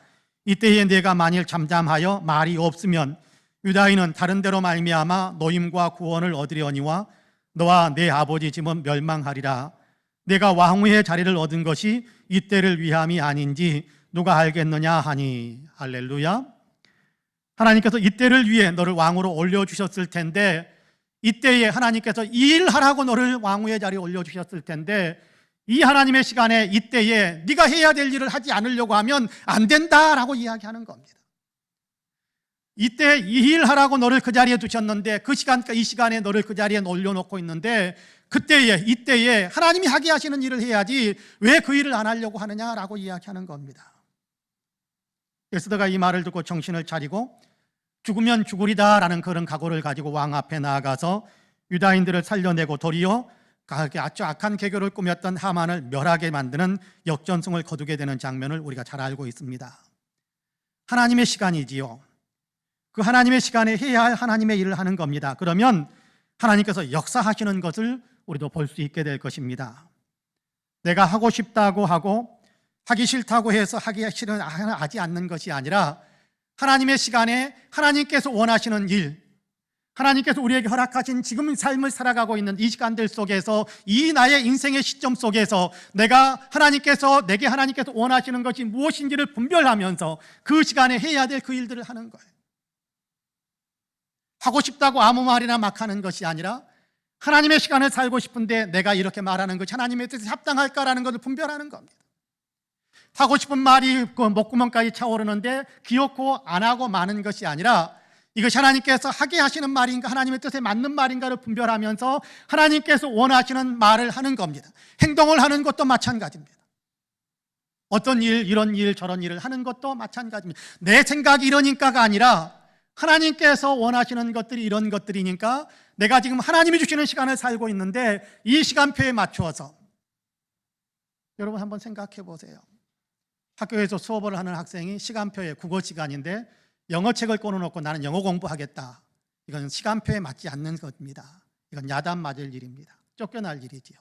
이때에 네가 만일 잠잠하여 말이 없으면 유다인은 다른 데로 말미암아 노임과 구원을 얻으려니와 너와 내 아버지 집은 멸망하리라. 내가 왕후의 자리를 얻은 것이 이때를 위함이 아닌지 누가 알겠느냐 하니. 할렐루야. 하나님께서 이때를 위해 너를 왕으로 올려주셨을 텐데, 이때에 하나님께서 이 일하라고 너를 왕후의 자리에 올려주셨을 텐데, 이 하나님의 시간에 이때에 네가 해야 될 일을 하지 않으려고 하면 안 된다라고 이야기하는 겁니다. 이때 이 일하라고 너를 그 자리에 두셨는데, 이 시간에 너를 그 자리에 올려놓고 있는데, 이때에 하나님이 하게 하시는 일을 해야지 왜 그 일을 안 하려고 하느냐라고 이야기하는 겁니다. 에스더가 이 말을 듣고 정신을 차리고 죽으면 죽으리다라는 그런 각오를 가지고 왕 앞에 나아가서 유다인들을 살려내고 도리어 아주 악한 계교를 꾸몄던 하만을 멸하게 만드는 역전승을 거두게 되는 장면을 우리가 잘 알고 있습니다. 하나님의 시간이지요. 그 하나님의 시간에 해야 할 하나님의 일을 하는 겁니다. 그러면 하나님께서 역사하시는 것을 우리도 볼 수 있게 될 것입니다. 내가 하고 싶다고 하고 하기 싫다고 해서 하지 않는 것이 아니라 하나님의 시간에 하나님께서 원하시는 일, 하나님께서 우리에게 허락하신 지금 삶을 살아가고 있는 이 시간들 속에서, 이 나의 인생의 시점 속에서 내게 하나님께서 원하시는 것이 무엇인지를 분별하면서 그 시간에 해야 될 그 일들을 하는 거예요. 하고 싶다고 아무 말이나 막 하는 것이 아니라 하나님의 시간을 살고 싶은데 내가 이렇게 말하는 것이 하나님의 뜻에 합당할까라는 것을 분별하는 겁니다. 하고 싶은 말이 목구멍까지 차오르는데 기어코 안 하고 마는 것이 아니라 이것이 하나님께서 하게 하시는 말인가, 하나님의 뜻에 맞는 말인가를 분별하면서 하나님께서 원하시는 말을 하는 겁니다. 행동을 하는 것도 마찬가지입니다. 어떤 일, 이런 일, 저런 일을 하는 것도 마찬가지입니다. 내 생각이 이러니까가 아니라 하나님께서 원하시는 것들이 이런 것들이니까 내가 지금 하나님이 주시는 시간을 살고 있는데 이 시간표에 맞추어서, 여러분 한번 생각해 보세요. 학교에서 수업을 하는 학생이 시간표에 국어 시간인데 영어책을 꺼내놓고 나는 영어 공부하겠다. 이건 시간표에 맞지 않는 것입니다. 이건 야단 맞을 일입니다. 쫓겨날 일이지요.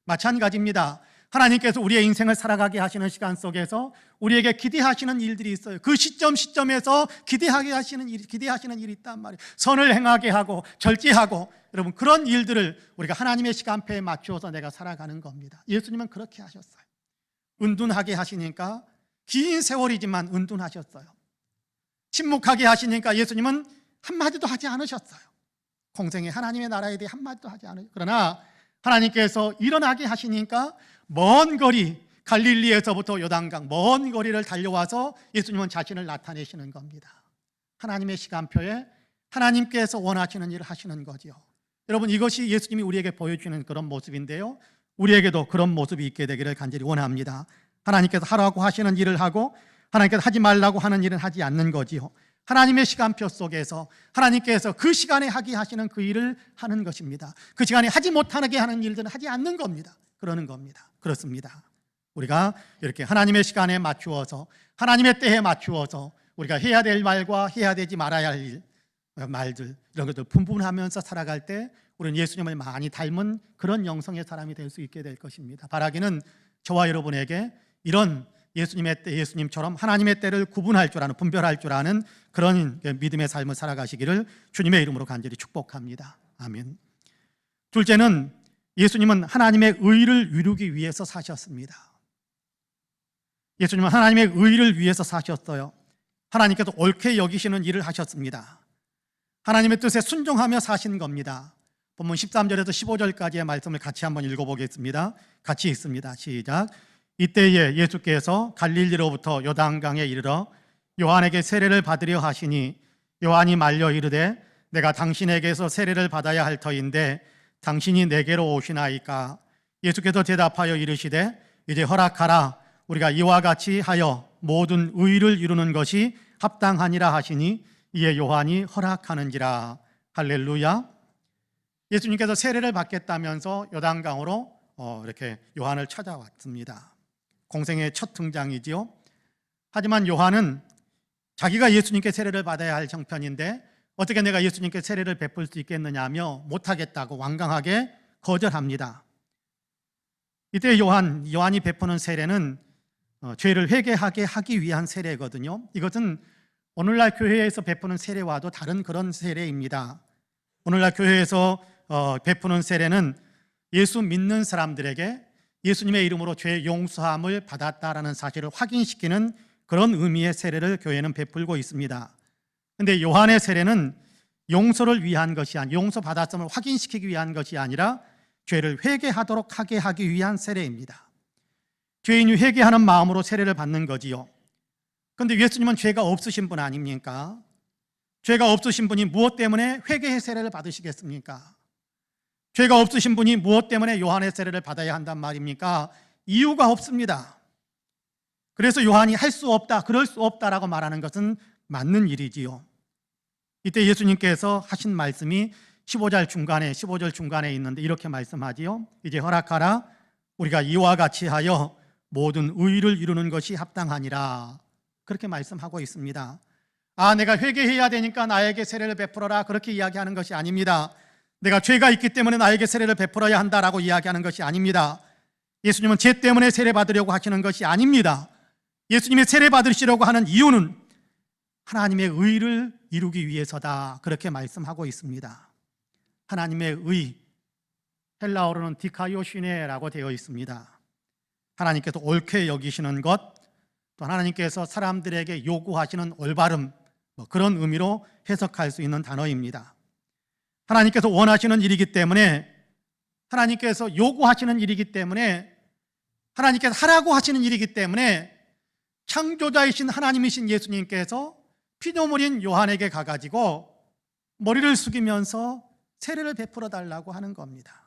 마찬가지입니다. 하나님께서 우리의 인생을 살아가게 하시는 시간 속에서 우리에게 기대하시는 일들이 있어요. 그 시점에서 기대하시는 일이 있단 말이에요. 선을 행하게 하고 절제하고, 여러분 그런 일들을 우리가 하나님의 시간표에 맞추어서 내가 살아가는 겁니다. 예수님은 그렇게 하셨어요. 은둔하게 하시니까 긴 세월이지만 은둔하셨어요. 침묵하게 하시니까 예수님은 한마디도 하지 않으셨어요. 공생의 하나님의 나라에 대해 한마디도 하지 않으셨어요. 그러나 하나님께서 일어나게 하시니까 먼 거리, 갈릴리에서부터 요단강 먼 거리를 달려와서 예수님은 자신을 나타내시는 겁니다. 하나님의 시간표에 하나님께서 원하시는 일을 하시는 거지요. 여러분, 이것이 예수님이 우리에게 보여주는 그런 모습인데요, 우리에게도 그런 모습이 있게 되기를 간절히 원합니다. 하나님께서 하라고 하시는 일을 하고 하나님께서 하지 말라고 하는 일은 하지 않는 거지요. 하나님의 시간표 속에서 하나님께서 그 시간에 하게 하시는 그 일을 하는 것입니다. 그 시간에 하지 못하게 하는 일들은 하지 않는 겁니다. 그러는 겁니다. 그렇습니다. 우리가 이렇게 하나님의 시간에 맞추어서, 하나님의 때에 맞추어서 우리가 해야 될 말과 해야 되지 말아야 할 말들, 이런 것들 분분하면서 살아갈 때 우리는 예수님을 많이 닮은 그런 영성의 사람이 될 수 있게 될 것입니다. 바라기는 저와 여러분에게 이런 예수님의 때, 예수님처럼 하나님의 때를 구분할 줄 아는, 분별할 줄 아는 그런 믿음의 삶을 살아가시기를 주님의 이름으로 간절히 축복합니다. 아멘. 둘째는, 예수님은 하나님의 의를 이루기 위해서 사셨습니다. 예수님은 하나님의 의를 위해서 사셨어요. 하나님께서 옳게 여기시는 일을 하셨습니다. 하나님의 뜻에 순종하며 사신 겁니다. 본문 13절에서 15절까지의 말씀을 같이 한번 읽어보겠습니다. 같이 읽습니다. 시작. 이때에 예수께서 갈릴리로부터 요단강에 이르러 요한에게 세례를 받으려 하시니 요한이 말려 이르되 내가 당신에게서 세례를 받아야 할 터인데 당신이 내게로 오시나이까. 예수께서 대답하여 이르시되 이제 허락하라. 우리가 이와 같이 하여 모든 의를 이루는 것이 합당하니라 하시니 이에 요한이 허락하는지라. 할렐루야. 예수님께서 세례를 받겠다면서 요단강으로 이렇게 요한을 찾아왔습니다. 공생의 첫 등장이지요. 하지만 요한은 자기가 예수님께 세례를 받아야 할 형편인데 어떻게 내가 예수님께 세례를 베풀 수 있겠느냐며 못하겠다고 완강하게 거절합니다. 이때 요한이 베푸는 세례는 죄를 회개하게 하기 위한 세례거든요. 이것은 오늘날 교회에서 베푸는 세례와도 다른 그런 세례입니다. 오늘날 교회에서 베푸는 세례는 예수 믿는 사람들에게 예수님의 이름으로 죄 용서함을 받았다라는 사실을 확인시키는 그런 의미의 세례를 교회는 베풀고 있습니다. 그런데 요한의 세례는 용서를 위한 것이 아니라, 용서 받았음을 확인시키기 위한 것이 아니라 죄를 회개하도록 하게 하기 위한 세례입니다. 죄인이 회개하는 마음으로 세례를 받는 거지요. 그런데 예수님은 죄가 없으신 분 아닙니까? 죄가 없으신 분이 무엇 때문에 회개의 세례를 받으시겠습니까? 죄가 없으신 분이 무엇 때문에 요한의 세례를 받아야 한단 말입니까? 이유가 없습니다. 그래서 요한이 할 수 없다, 그럴 수 없다라고 말하는 것은 맞는 일이지요. 이때 예수님께서 하신 말씀이 15절 중간에 있는데 이렇게 말씀하지요. 이제 허락하라. 우리가 이와 같이 하여 모든 의를 이루는 것이 합당하니라. 그렇게 말씀하고 있습니다. 내가 회개해야 되니까 나에게 세례를 베풀어라, 그렇게 이야기하는 것이 아닙니다. 내가 죄가 있기 때문에 나에게 세례를 베풀어야 한다라고 이야기하는 것이 아닙니다. 예수님은 죄 때문에 세례 받으려고 하시는 것이 아닙니다. 예수님이 세례 받으시려고 하는 이유는 하나님의 의를 이루기 위해서다, 그렇게 말씀하고 있습니다. 하나님의 의, 헬라어로는 디카요시네라고 되어 있습니다. 하나님께서 옳게 여기시는 것, 또 하나님께서 사람들에게 요구하시는 올바름, 그런 의미로 해석할 수 있는 단어입니다. 하나님께서 원하시는 일이기 때문에, 하나님께서 요구하시는 일이기 때문에, 하나님께서 하라고 하시는 일이기 때문에 창조자이신 하나님이신 예수님께서 피조물인 요한에게 가가지고 머리를 숙이면서 세례를 베풀어 달라고 하는 겁니다.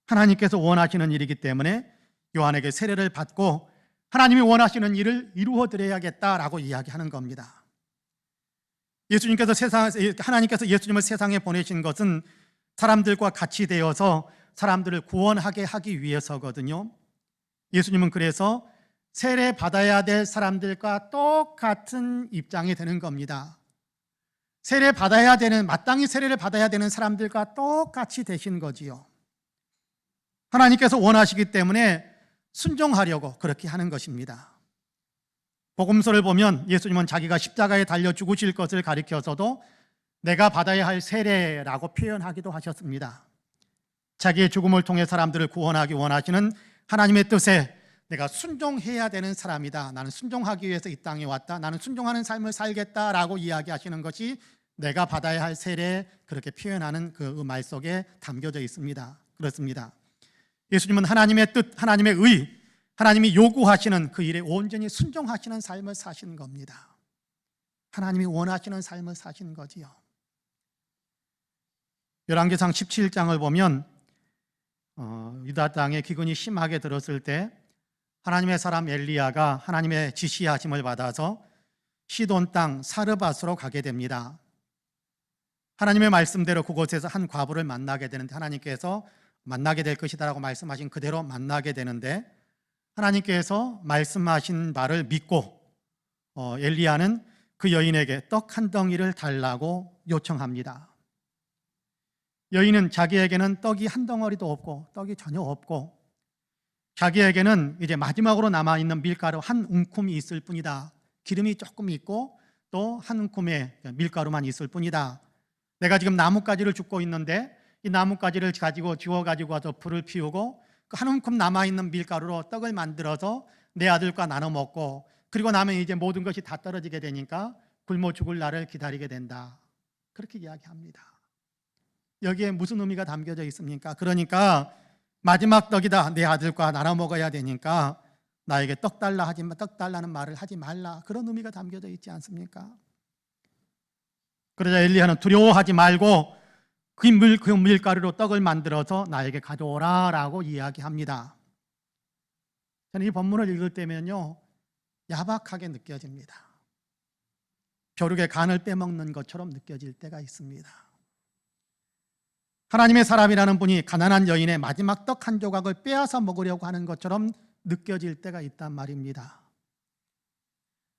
하나님께서 원하시는 일이기 때문에 요한에게 세례를 받고 하나님이 원하시는 일을 이루어 드려야겠다라고 이야기하는 겁니다. 하나님께서 예수님을 세상에 보내신 것은 사람들과 같이 되어서 사람들을 구원하게 하기 위해서거든요. 예수님은 그래서 세례 받아야 될 사람들과 똑같은 입장이 되는 겁니다. 마땅히 세례를 받아야 되는 사람들과 똑같이 되신 거지요. 하나님께서 원하시기 때문에 순종하려고 그렇게 하는 것입니다. 복음서를 보면 예수님은 자기가 십자가에 달려 죽으실 것을 가리켜서도 내가 받아야 할 세례라고 표현하기도 하셨습니다. 자기의 죽음을 통해 사람들을 구원하기 원하시는 하나님의 뜻에 내가 순종해야 되는 사람이다, 나는 순종하기 위해서 이 땅에 왔다, 나는 순종하는 삶을 살겠다라고 이야기하시는 것이 내가 받아야 할 세례 그렇게 표현하는 그 말 속에 담겨져 있습니다. 그렇습니다. 예수님은 하나님의 뜻, 하나님의 의, 하나님이 요구하시는 그 일에 온전히 순종하시는 삶을 사신 겁니다. 하나님이 원하시는 삶을 사신 거지요. 열왕기상 17장을 보면 유다 땅에 기근이 심하게 들었을 때 하나님의 사람 엘리야가 하나님의 지시하심을 받아서 시돈 땅 사르밧으로 가게 됩니다. 하나님의 말씀대로 그곳에서 한 과부를 만나게 되는데, 하나님께서 만나게 될 것이다라고 말씀하신 그대로 만나게 되는데, 하나님께서 말씀하신 말을 믿고 엘리야는 그 여인에게 떡 한 덩이를 달라고 요청합니다. 여인은 자기에게는 떡이 한 덩어리도 없고 떡이 전혀 없고 자기에게는 이제 마지막으로 남아있는 밀가루 한 움큼이 있을 뿐이다. 기름이 조금 있고 또 한 움큼의 밀가루만 있을 뿐이다. 내가 지금 나뭇가지를 줍고 있는데 이 나뭇가지를 가지고 주워가지고 와서 불을 피우고 그 한 움큼 남아있는 밀가루로 떡을 만들어서 내 아들과 나눠 먹고 그리고 나면 이제 모든 것이 다 떨어지게 되니까 굶어 죽을 날을 기다리게 된다. 그렇게 이야기합니다. 여기에 무슨 의미가 담겨져 있습니까? 그러니까 마지막 떡이다. 내 아들과 나눠 먹어야 되니까 나에게 떡 달라 하지 마, 떡 달라는 말을 하지 말라. 그런 의미가 담겨져 있지 않습니까? 그러자 엘리야는 두려워하지 말고 그 밀가루로 떡을 만들어서 나에게 가져오라 라고 이야기합니다. 저는 이 본문을 읽을 때면요 야박하게 느껴집니다. 벼룩의 간을 빼먹는 것처럼 느껴질 때가 있습니다. 하나님의 사람이라는 분이 가난한 여인의 마지막 떡 한 조각을 빼앗아 먹으려고 하는 것처럼 느껴질 때가 있단 말입니다.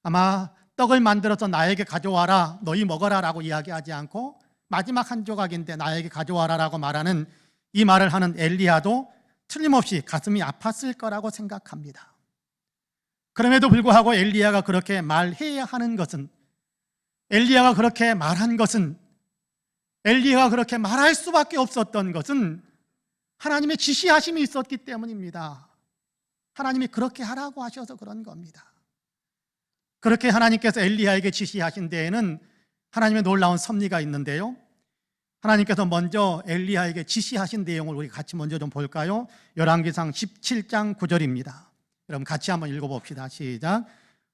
아마 떡을 만들어서 나에게 가져와라, 너희 먹어라 라고 이야기하지 않고 마지막 한 조각인데 나에게 가져와라 라고 말하는 이 말을 하는 엘리야도 틀림없이 가슴이 아팠을 거라고 생각합니다. 그럼에도 불구하고 엘리야가 그렇게 말해야 하는 것은, 엘리야가 그렇게 말한 것은, 엘리야가 그렇게 말할 수밖에 없었던 것은 하나님의 지시하심이 있었기 때문입니다. 하나님이 그렇게 하라고 하셔서 그런 겁니다. 그렇게 하나님께서 엘리야에게 지시하신 데에는 하나님의 놀라운 섭리가 있는데요, 하나님께서 먼저 엘리야에게 지시하신 내용을 우리 같이 먼저 좀 볼까요? 열왕기상 17장 9절입니다. 여러분 같이 한번 읽어봅시다. 시작.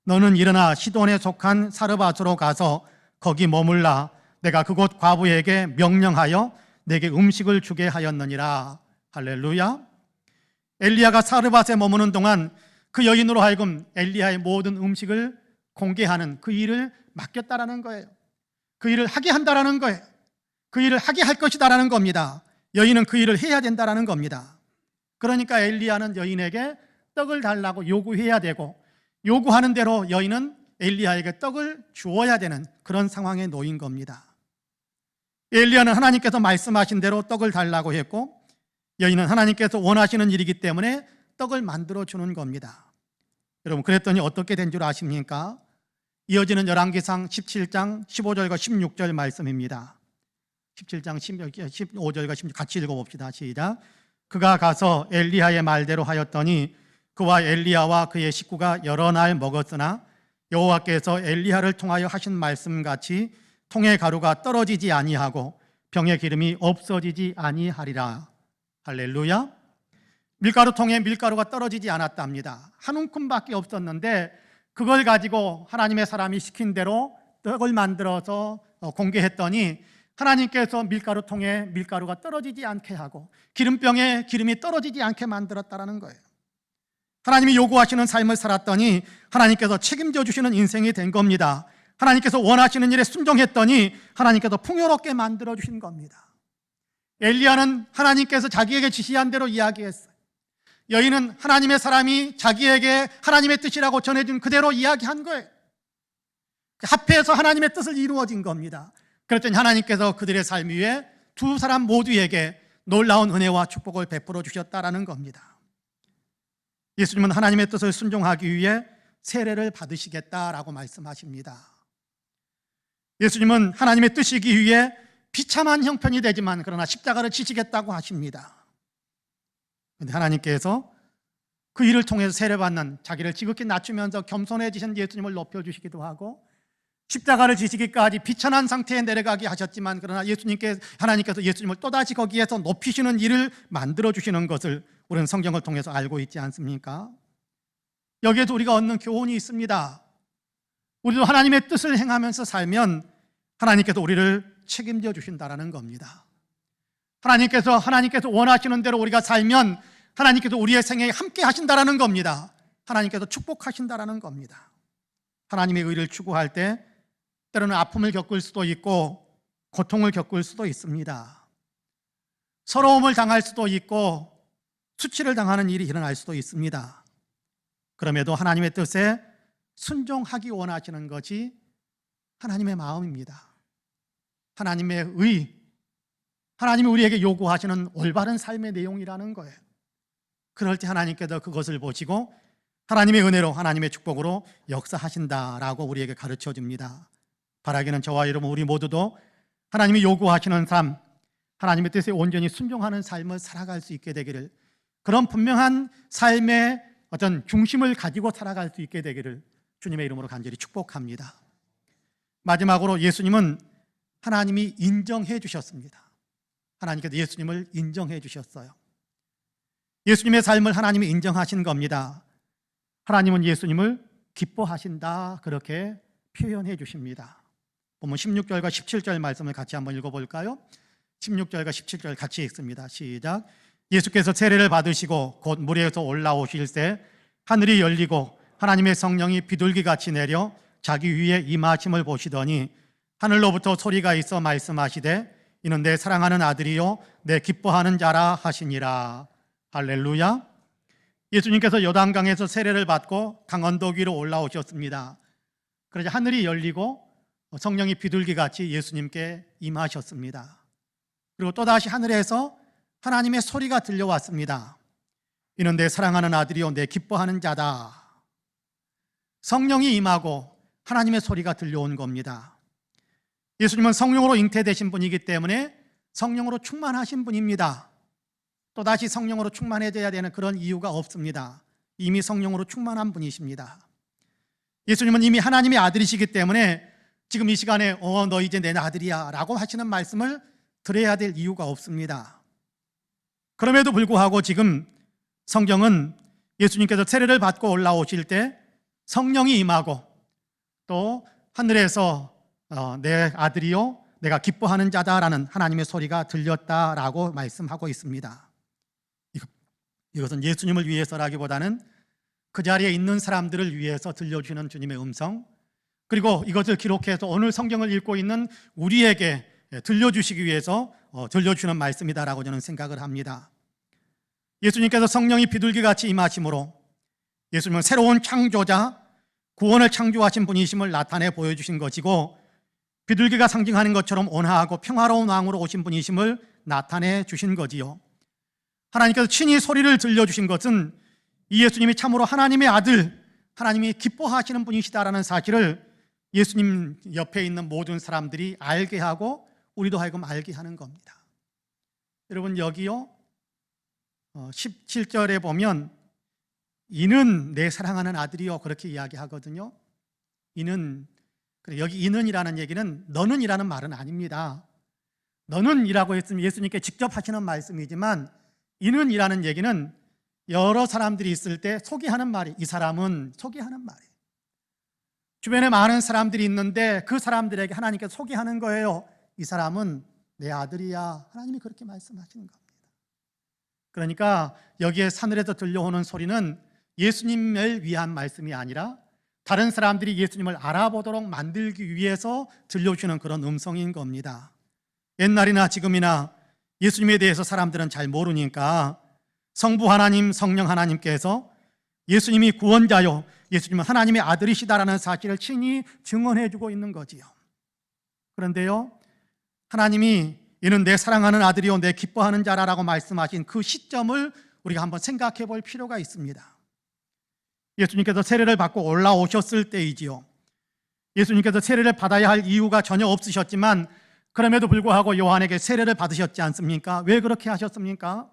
너는 일어나 시돈에 속한 사르밧으로 가서 거기 머물라. 내가 그곳 과부에게 명령하여 내게 음식을 주게 하였느니라. 할렐루야. 엘리야가 사르밧에 머무는 동안 그 여인으로 하여금 엘리야의 모든 음식을 공개하는 그 일을 맡겼다라는 거예요. 그 일을 하게 한다라는 거예요. 그 일을 하게 할 것이다라는 겁니다. 여인은 그 일을 해야 된다라는 겁니다. 그러니까 엘리야는 여인에게 떡을 달라고 요구해야 되고, 요구하는 대로 여인은 엘리야에게 떡을 주어야 되는 그런 상황에 놓인 겁니다. 엘리야는 하나님께서 말씀하신 대로 떡을 달라고 했고, 여인은 하나님께서 원하시는 일이기 때문에 떡을 만들어 주는 겁니다. 여러분, 그랬더니 어떻게 된 줄 아십니까? 이어지는 열왕기상 17장 15절과 16절 말씀입니다. 17장 15절과 16절 같이 읽어봅시다. 시작. 그가 가서 엘리야의 말대로 하였더니 그와 엘리야와 그의 식구가 여러 날 먹었으나 여호와께서 엘리야를 통하여 하신 말씀같이 통의 가루가 떨어지지 아니하고 병의 기름이 없어지지 아니하리라. 할렐루야. 밀가루통에 밀가루가 떨어지지 않았답니다. 한 움큼밖에 없었는데 그걸 가지고 하나님의 사람이 시킨 대로 떡을 만들어서 공개했더니 하나님께서 밀가루통에 밀가루가 떨어지지 않게 하고 기름병에 기름이 떨어지지 않게 만들었다라는 거예요. 하나님이 요구하시는 삶을 살았더니 하나님께서 책임져 주시는 인생이 된 겁니다. 하나님께서 원하시는 일에 순종했더니 하나님께서 풍요롭게 만들어 주신 겁니다. 엘리야는 하나님께서 자기에게 지시한 대로 이야기했어요. 여인은 하나님의 사람이 자기에게 하나님의 뜻이라고 전해준 그대로 이야기한 거예요. 합해서 하나님의 뜻을 이루어진 겁니다. 그랬더니 하나님께서 그들의 삶 위에 두 사람 모두에게 놀라운 은혜와 축복을 베풀어 주셨다라는 겁니다. 예수님은 하나님의 뜻을 순종하기 위해 세례를 받으시겠다라고 말씀하십니다. 예수님은 하나님의 뜻이기 위해 비참한 형편이 되지만 그러나 십자가를 지시겠다고 하십니다. 그런데 하나님께서 그 일을 통해서 세례받는 자기를 지극히 낮추면서 겸손해지신 예수님을 높여주시기도 하고 십자가를 지시기까지 비천한 상태에 내려가게 하셨지만, 그러나 하나님께서 예수님을 또다시 거기에서 높이시는 일을 만들어 주시는 것을 우리는 성경을 통해서 알고 있지 않습니까? 여기에도 우리가 얻는 교훈이 있습니다. 우리도 하나님의 뜻을 행하면서 살면 하나님께서 우리를 책임져 주신다라는 겁니다. 하나님께서 원하시는 대로 우리가 살면 하나님께서 우리의 생애에 함께 하신다라는 겁니다. 하나님께서 축복하신다라는 겁니다. 하나님의 의를 추구할 때 때로는 아픔을 겪을 수도 있고 고통을 겪을 수도 있습니다. 서러움을 당할 수도 있고 수치를 당하는 일이 일어날 수도 있습니다. 그럼에도 하나님의 뜻에 순종하기 원하시는 것이 하나님의 마음입니다. 하나님의 의, 하나님이 우리에게 요구하시는 올바른 삶의 내용이라는 거예요. 그럴 때 하나님께서 그것을 보시고 하나님의 은혜로, 하나님의 축복으로 역사하신다라고 우리에게 가르쳐 줍니다. 바라기는 저와 여러분 우리 모두도 하나님이 요구하시는 삶, 하나님의 뜻에 온전히 순종하는 삶을 살아갈 수 있게 되기를, 그런 분명한 삶의 어떤 중심을 가지고 살아갈 수 있게 되기를 주님의 이름으로 간절히 축복합니다. 마지막으로 예수님은 하나님이 인정해 주셨습니다. 하나님께서 예수님을 인정해 주셨어요. 예수님의 삶을 하나님이 인정하신 겁니다. 하나님은 예수님을 기뻐하신다, 그렇게 표현해 주십니다. 보면 16절과 17절 말씀을 같이 한번 읽어볼까요? 16절과 17절 같이 읽습니다. 시작. 예수께서 세례를 받으시고 곧 물에서 올라오실새 하늘이 열리고 하나님의 성령이 비둘기같이 내려 자기 위에 임하심을 보시더니 하늘로부터 소리가 있어 말씀하시되 이는 내 사랑하는 아들이요 내 기뻐하는 자라 하시니라. 할렐루야. 예수님께서 요단강에서 세례를 받고 강언덕 위로 올라오셨습니다. 그러자 하늘이 열리고 성령이 비둘기같이 예수님께 임하셨습니다. 그리고 또다시 하늘에서 하나님의 소리가 들려왔습니다. 이는 내 사랑하는 아들이요 내 기뻐하는 자다. 성령이 임하고 하나님의 소리가 들려온 겁니다. 예수님은 성령으로 잉태되신 분이기 때문에 성령으로 충만하신 분입니다. 또다시 성령으로 충만해져야 되는 그런 이유가 없습니다. 이미 성령으로 충만한 분이십니다. 예수님은 이미 하나님의 아들이시기 때문에 지금 이 시간에 너 이제 내 아들이야 라고 하시는 말씀을 드려야 될 이유가 없습니다. 그럼에도 불구하고 지금 성경은 예수님께서 세례를 받고 올라오실 때 성령이 임하고 또 하늘에서 내 아들이요 내가 기뻐하는 자다라는 하나님의 소리가 들렸다라고 말씀하고 있습니다. 이것은 예수님을 위해서라기보다는 그 자리에 있는 사람들을 위해서 들려주시는 주님의 음성, 그리고 이것을 기록해서 오늘 성경을 읽고 있는 우리에게 들려주시기 위해서 들려주시는 말씀이다라고 저는 생각을 합니다. 예수님께서 성령이 비둘기같이 임하심으로 예수님은 새로운 창조자, 구원을 창조하신 분이심을 나타내 보여주신 것이고, 비둘기가 상징하는 것처럼 온화하고 평화로운 왕으로 오신 분이심을 나타내 주신 거지요. 하나님께서 친히 소리를 들려주신 것은 이 예수님이 참으로 하나님의 아들, 하나님이 기뻐하시는 분이시다라는 사실을 예수님 옆에 있는 모든 사람들이 알게 하고 우리도 하여금 알게 하는 겁니다. 여러분 여기요 17절에 보면 이는 내 사랑하는 아들이요 그렇게 이야기하거든요. 이는, 여기 이는이라는 얘기는 너는 이라는 말은 아닙니다. 너는 이라고 했으면 예수님께 직접 하시는 말씀이지만 이는 이라는 얘기는 여러 사람들이 있을 때 소개하는 말이, 이 사람은 소개하는 말이에요. 주변에 많은 사람들이 있는데 그 사람들에게 하나님께서 소개하는 거예요. 이 사람은 내 아들이야. 하나님이 그렇게 말씀하시는 겁니다. 그러니까 여기에 하늘에서 들려오는 소리는 예수님을 위한 말씀이 아니라 다른 사람들이 예수님을 알아보도록 만들기 위해서 들려주시는 그런 음성인 겁니다. 옛날이나 지금이나 예수님에 대해서 사람들은 잘 모르니까 성부 하나님, 성령 하나님께서 예수님이 구원자요, 예수님은 하나님의 아들이시다라는 사실을 친히 증언해주고 있는 거지요. 그런데요, 하나님이 이는 내 사랑하는 아들이요 내 기뻐하는 자라라고 말씀하신 그 시점을 우리가 한번 생각해 볼 필요가 있습니다. 예수님께서 세례를 받고 올라오셨을 때이지요. 예수님께서 세례를 받아야 할 이유가 전혀 없으셨지만 그럼에도 불구하고 요한에게 세례를 받으셨지 않습니까? 왜 그렇게 하셨습니까?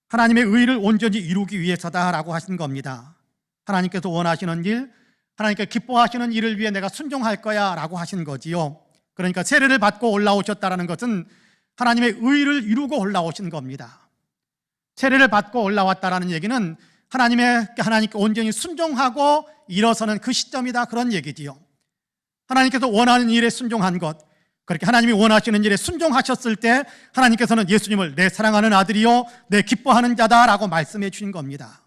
하나님의 의를 온전히 이루기 위해서다라고 하신 겁니다. 하나님께서 원하시는 일, 하나님께 기뻐하시는 일을 위해 내가 순종할 거야 라고 하신 거지요. 그러니까 세례를 받고 올라오셨다는 것은 하나님의 의를 이루고 올라오신 겁니다. 세례를 받고 올라왔다는 얘기는 하나님께 온전히 순종하고 일어서는 그 시점이다, 그런 얘기지요. 하나님께서 원하는 일에 순종한 것, 그렇게 하나님이 원하시는 일에 순종하셨을 때 하나님께서는 예수님을 내 사랑하는 아들이요 내 기뻐하는 자다라고 말씀해 주신 겁니다.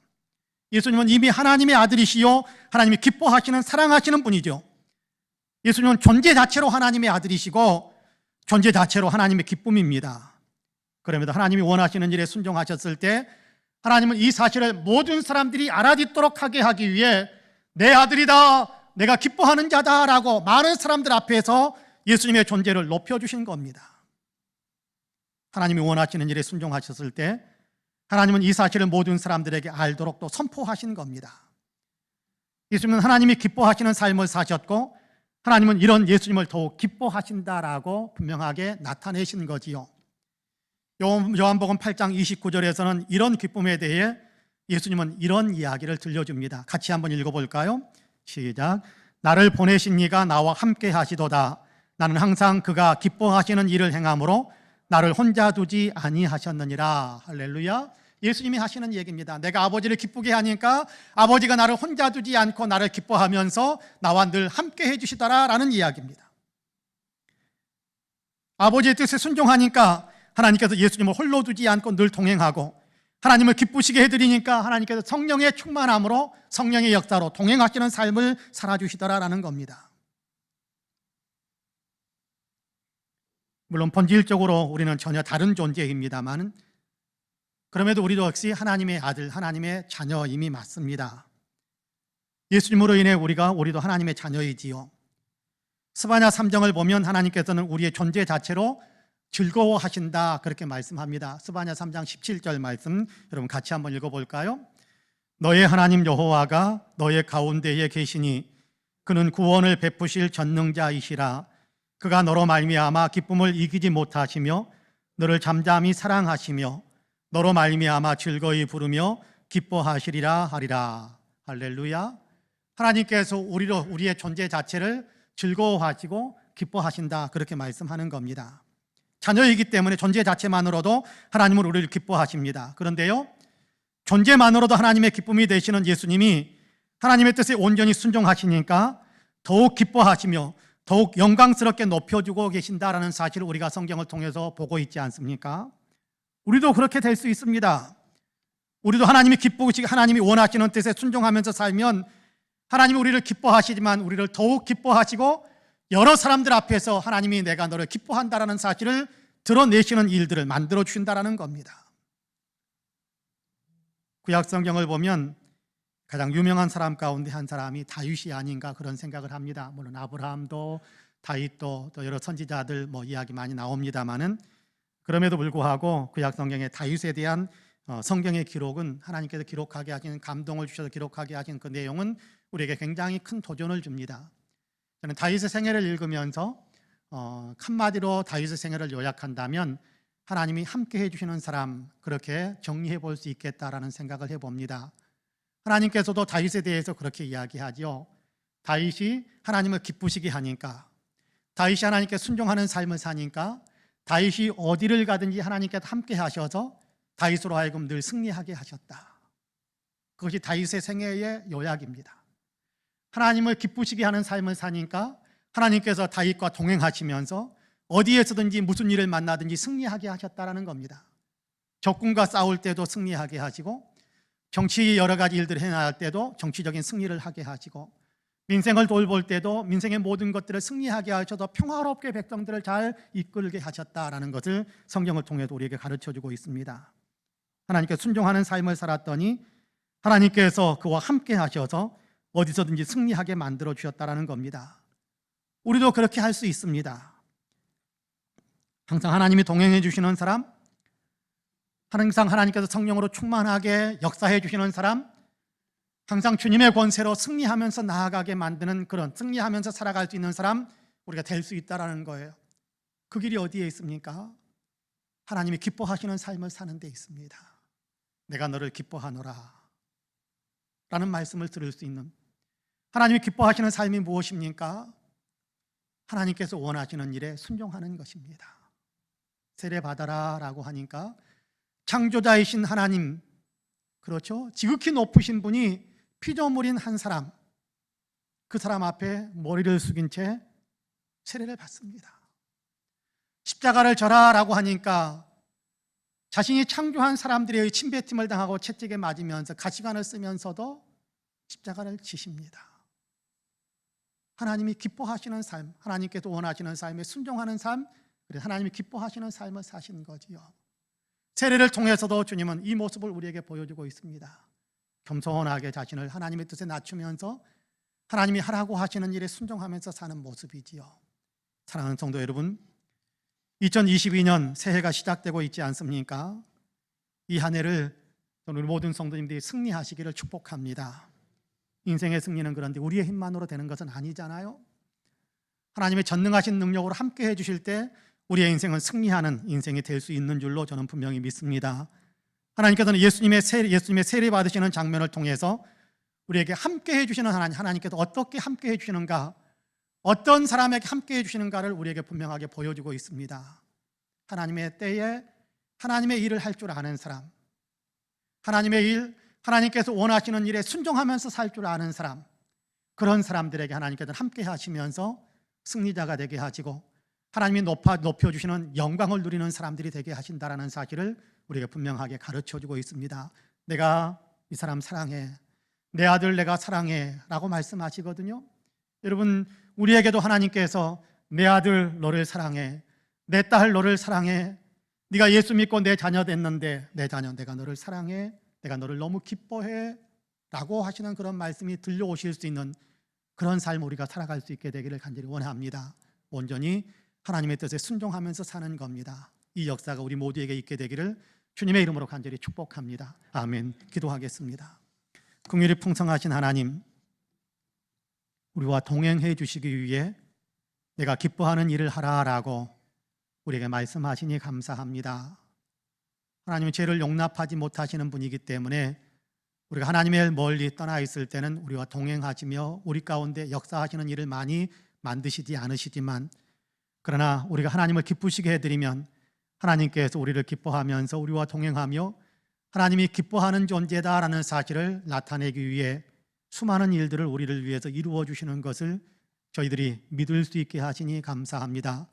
예수님은 이미 하나님의 아들이시요 하나님이 기뻐하시는 사랑하시는 분이죠. 예수님은 존재 자체로 하나님의 아들이시고 존재 자체로 하나님의 기쁨입니다. 그러면서 하나님이 원하시는 일에 순종하셨을 때 하나님은 이 사실을 모든 사람들이 알아듣도록 하게 하기 위해 내 아들이다, 내가 기뻐하는 자다라고 많은 사람들 앞에서 예수님의 존재를 높여주신 겁니다. 하나님이 원하시는 일에 순종하셨을 때 하나님은 이 사실을 모든 사람들에게 알도록 또 선포하신 겁니다. 예수님은 하나님이 기뻐하시는 삶을 사셨고 하나님은 이런 예수님을 더욱 기뻐하신다라고 분명하게 나타내신 거지요. 요한복음 8장 29절에서는 이런 기쁨에 대해 예수님은 이런 이야기를 들려줍니다. 같이 한번 읽어볼까요? 시작. 나를 보내신 이가 나와 함께 하시도다. 나는 항상 그가 기뻐하시는 일을 행함으로 나를 혼자 두지 아니하셨느니라. 할렐루야. 예수님이 하시는 얘기입니다. 내가 아버지를 기쁘게 하니까 아버지가 나를 혼자 두지 않고 나를 기뻐하면서 나와 늘 함께 해주시더라라는 이야기입니다. 아버지의 뜻에 순종하니까 하나님께서 예수님을 홀로 두지 않고 늘 동행하고, 하나님을 기쁘시게 해드리니까 하나님께서 성령의 충만함으로 성령의 역사로 동행하시는 삶을 살아주시더라라는 겁니다. 물론 본질적으로 우리는 전혀 다른 존재입니다만 그럼에도 우리도 역시 하나님의 아들, 하나님의 자녀임이 맞습니다. 예수님으로 인해 우리도 하나님의 자녀이지요. 스바냐 3장을 보면 하나님께서는 우리의 존재 자체로 즐거워하신다, 그렇게 말씀합니다. 스바냐 3장 17절 말씀 여러분 같이 한번 읽어볼까요? 너의 하나님 여호와가 너의 가운데에 계시니 그는 구원을 베푸실 전능자이시라. 그가 너로 말미암아 기쁨을 이기지 못하시며 너를 잠잠히 사랑하시며 너로 말미암아 즐거이 부르며 기뻐하시리라 하리라. 할렐루야. 하나님께서 우리의 존재 자체를 즐거워하시고 기뻐하신다, 그렇게 말씀하는 겁니다. 자녀이기 때문에 존재 자체만으로도 하나님은 우리를 기뻐하십니다. 그런데요, 존재만으로도 하나님의 기쁨이 되시는 예수님이 하나님의 뜻에 온전히 순종하시니까 더욱 기뻐하시며 더욱 영광스럽게 높여주고 계신다라는 사실을 우리가 성경을 통해서 보고 있지 않습니까? 우리도 그렇게 될 수 있습니다. 우리도 하나님이 기쁘시고 하나님이 원하시는 뜻에 순종하면서 살면 하나님이 우리를 기뻐하시지만 우리를 더욱 기뻐하시고 여러 사람들 앞에서 하나님이 내가 너를 기뻐한다라는 사실을 드러내시는 일들을 만들어 주신다라는 겁니다. 구약 성경을 보면 가장 유명한 사람 가운데 한 사람이 다윗이 아닌가 그런 생각을 합니다. 물론 아브라함도 다윗도 또 여러 선지자들 이야기 많이 나옵니다만은 그럼에도 불구하고 구약 성경의 다윗에 대한 성경의 기록은 하나님께서 기록하게 하신, 감동을 주셔서 기록하게 하신 그 내용은 우리에게 굉장히 큰 도전을 줍니다. 저는 다윗의 생애를 읽으면서 한마디로 다윗의 생애를 요약한다면 하나님이 함께 해주시는 사람, 그렇게 정리해 볼 수 있겠다라는 생각을 해봅니다. 하나님께서도 다윗에 대해서 그렇게 이야기하죠. 다윗이 하나님을 기쁘시게 하니까, 다윗이 하나님께 순종하는 삶을 사니까 다윗이 어디를 가든지 하나님께서 함께 하셔서 다윗으로 하여금 늘 승리하게 하셨다. 그것이 다윗의 생애의 요약입니다. 하나님을 기쁘시게 하는 삶을 사니까 하나님께서 다윗과 동행하시면서 어디에서든지 무슨 일을 만나든지 승리하게 하셨다라는 겁니다. 적군과 싸울 때도 승리하게 하시고, 정치 여러 가지 일들을 해나갈 때도 정치적인 승리를 하게 하시고, 민생을 돌볼 때도 민생의 모든 것들을 승리하게 하셔서 평화롭게 백성들을 잘 이끌게 하셨다라는 것을 성경을 통해서 우리에게 가르쳐주고 있습니다. 하나님께 순종하는 삶을 살았더니 하나님께서 그와 함께 하셔서 어디서든지 승리하게 만들어 주셨다라는 겁니다. 우리도 그렇게 할 수 있습니다. 항상 하나님이 동행해 주시는 사람, 항상 하나님께서 성령으로 충만하게 역사해 주시는 사람, 항상 주님의 권세로 승리하면서 나아가게 만드는 그런, 승리하면서 살아갈 수 있는 사람, 우리가 될 수 있다라는 거예요. 그 길이 어디에 있습니까? 하나님이 기뻐하시는 삶을 사는 데 있습니다. 내가 너를 기뻐하노라 라는 말씀을 들을 수 있는, 하나님이 기뻐하시는 삶이 무엇입니까? 하나님께서 원하시는 일에 순종하는 것입니다. 세례받아라 라고 하니까 창조자이신 하나님, 그렇죠? 지극히 높으신 분이 피조물인 한 사람, 그 사람 앞에 머리를 숙인 채 세례를 받습니다. 십자가를 져라 라고 하니까 자신이 창조한 사람들의 침뱉음을 당하고 채찍에 맞으면서 가시관을 쓰면서도 십자가를 지십니다. 하나님이 기뻐하시는 삶, 하나님께서 원하시는 삶에 순종하는 삶, 그래서 하나님이 기뻐하시는 삶을 사신 거지요. 세례를 통해서도 주님은 이 모습을 우리에게 보여주고 있습니다. 겸손하게 자신을 하나님의 뜻에 낮추면서 하나님이 하라고 하시는 일에 순종하면서 사는 모습이지요. 사랑하는 성도 여러분, 2022년 새해가 시작되고 있지 않습니까? 이 한 해를 우리 모든 성도님들이 승리하시기를 축복합니다. 인생의 승리는 그런데 우리의 힘만으로 되는 것은 아니잖아요. 하나님의 전능하신 능력으로 함께 해주실 때 우리의 인생은 승리하는 인생이 될 수 있는 줄로 저는 분명히 믿습니다. 하나님께서는 예수님의 세례 받으시는 장면을 통해서 우리에게 함께 해주시는 하나님께서 어떻게 함께 해주시는가, 어떤 사람에게 함께 해주시는가를 우리에게 분명하게 보여주고 있습니다. 하나님의 때에 하나님의 일을 할 줄 아는 사람, 하나님의 일, 하나님께서 원하시는 일에 순종하면서 살 줄 아는 사람, 그런 사람들에게 하나님께서는 함께 하시면서 승리자가 되게 하시고 하나님이 높여주시는 영광을 누리는 사람들이 되게 하신다라는 사실을 우리에게 분명하게 가르쳐주고 있습니다. 내가 이 사람 사랑해, 내 아들 내가 사랑해 라고 말씀하시거든요. 여러분, 우리에게도 하나님께서 내 아들 너를 사랑해, 내 딸 너를 사랑해, 네가 예수 믿고 내 자녀 됐는데 내 자녀 내가 너를 사랑해, 내가 너를 너무 기뻐해 라고 하시는 그런 말씀이 들려오실 수 있는 그런 삶 우리가 살아갈 수 있게 되기를 간절히 원합니다. 온전히 하나님의 뜻에 순종하면서 사는 겁니다. 이 역사가 우리 모두에게 있게 되기를 주님의 이름으로 간절히 축복합니다. 아멘. 기도하겠습니다. 긍휼이 풍성하신 하나님, 우리와 동행해 주시기 위해 내가 기뻐하는 일을 하라라고 우리에게 말씀하시니 감사합니다. 하나님은 죄를 용납하지 못하시는 분이기 때문에 우리가 하나님의 멀리 떠나 있을 때는 우리와 동행하시며 우리 가운데 역사하시는 일을 많이 만드시지 않으시지만, 그러나 우리가 하나님을 기쁘시게 해드리면 하나님께서 우리를 기뻐하면서 우리와 동행하며 하나님이 기뻐하는 존재다라는 사실을 나타내기 위해 수많은 일들을 우리를 위해서 이루어 주시는 것을 저희들이 믿을 수 있게 하시니 감사합니다.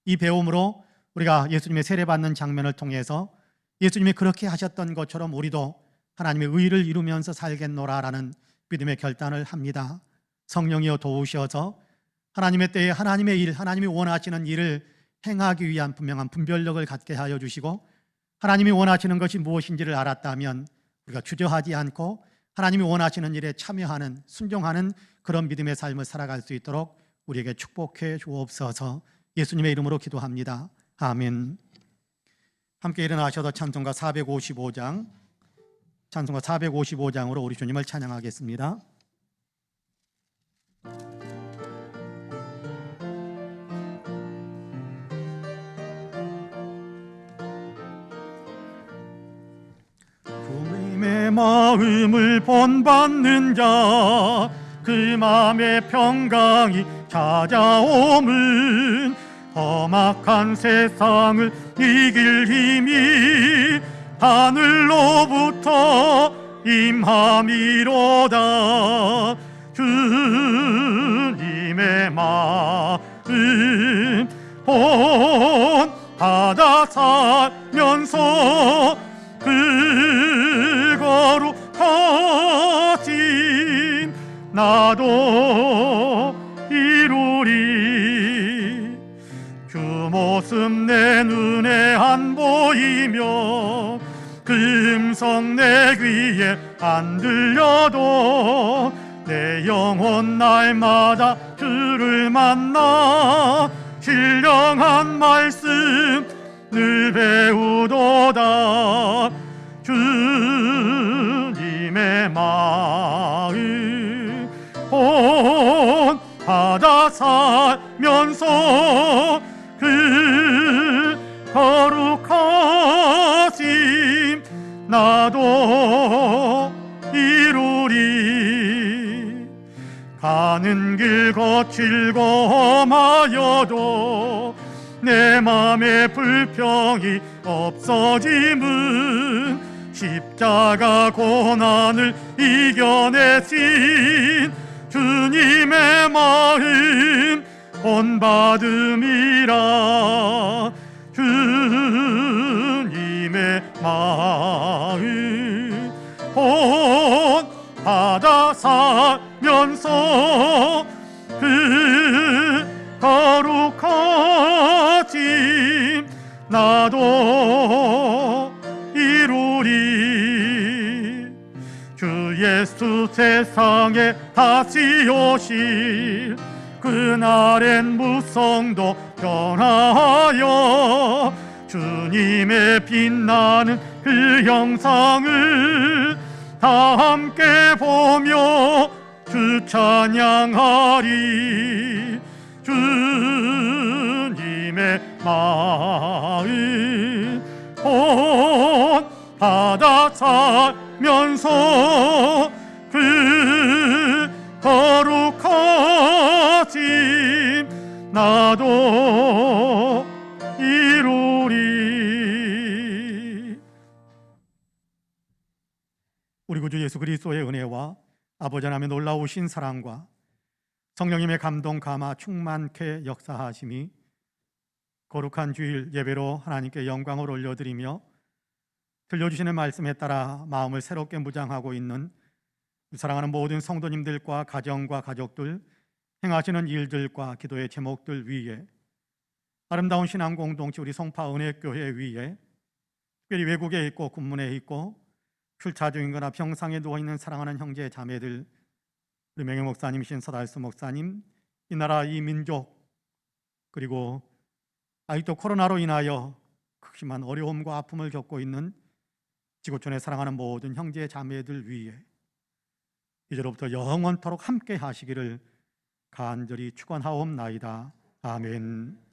이 배움으로 우리가 예수님의 세례받는 장면을 통해서 예수님이 그렇게 하셨던 것처럼 우리도 하나님의 의를 이루면서 살겠노라라는 믿음의 결단을 합니다. 성령이여 도우셔서 하나님의 때에 하나님의 일, 하나님이 원하시는 일을 행하기 위한 분명한 분별력을 갖게 하여 주시고, 하나님이 원하시는 것이 무엇인지를 알았다면 우리가 주저하지 않고 하나님이 원하시는 일에 참여하는, 순종하는 그런 믿음의 삶을 살아갈 수 있도록 우리에게 축복해 주옵소서. 예수님의 이름으로 기도합니다. 아멘. 함께 일어나셔서 찬송가 455장으로 우리 주님을 찬양하겠습니다. 주님의 마음을 본받는 자, 그 마음의 평강이 찾아옴은 험악한 세상을 이길 힘이 하늘로부터 임함이로다. 주님의 마음 본받아 살면서 그 거룩하신 나도 이루리. 주 모습 내 눈에 안 보이며 그 음성 내 귀에 안 들려도 내 영혼 날마다 주를 만나 신령한 말씀 늘 배우도다. 주님의 마음 본받아 살면서 그 거룩하심 나도 이루리. 즐거움하여도 내 맘의 불평이 없어짐은 십자가 고난을 이겨내신 주님의 마음 본받음이라. 주님의 마음 본받아 살면서 그 거룩하심 나도 이루리. 주 예수 세상에 다시 오실 그날엔 무성도 변하여 주님의 빛나는 그 형상을 다 함께 보며 주 찬양하리. 주님의 마음 본받아 살면서 그 거룩하심 나도 이루리. 우리 구주 예수 그리스도의 은혜와 아버지 하나님의 놀라우신 사랑과 성령님의 감동 감화 충만케 역사하심이 거룩한 주일 예배로 하나님께 영광을 올려드리며 들려주시는 말씀에 따라 마음을 새롭게 무장하고 있는 사랑하는 모든 성도님들과 가정과 가족들, 행하시는 일들과 기도의 제목들 위에, 아름다운 신앙 공동체 우리 송파 은혜교회 위에, 특별히 외국에 있고 군문에 있고 출차 중이거나 병상에 누워있는 사랑하는 형제 자매들, 우리 명예 목사님이신 서달수 목사님, 이 나라 이 민족, 그리고 아직도 코로나로 인하여 극심한 어려움과 아픔을 겪고 있는 지구촌에 사랑하는 모든 형제 자매들 위에 이제로부터 영원토록 함께 하시기를 간절히 축원하옵나이다. 아멘.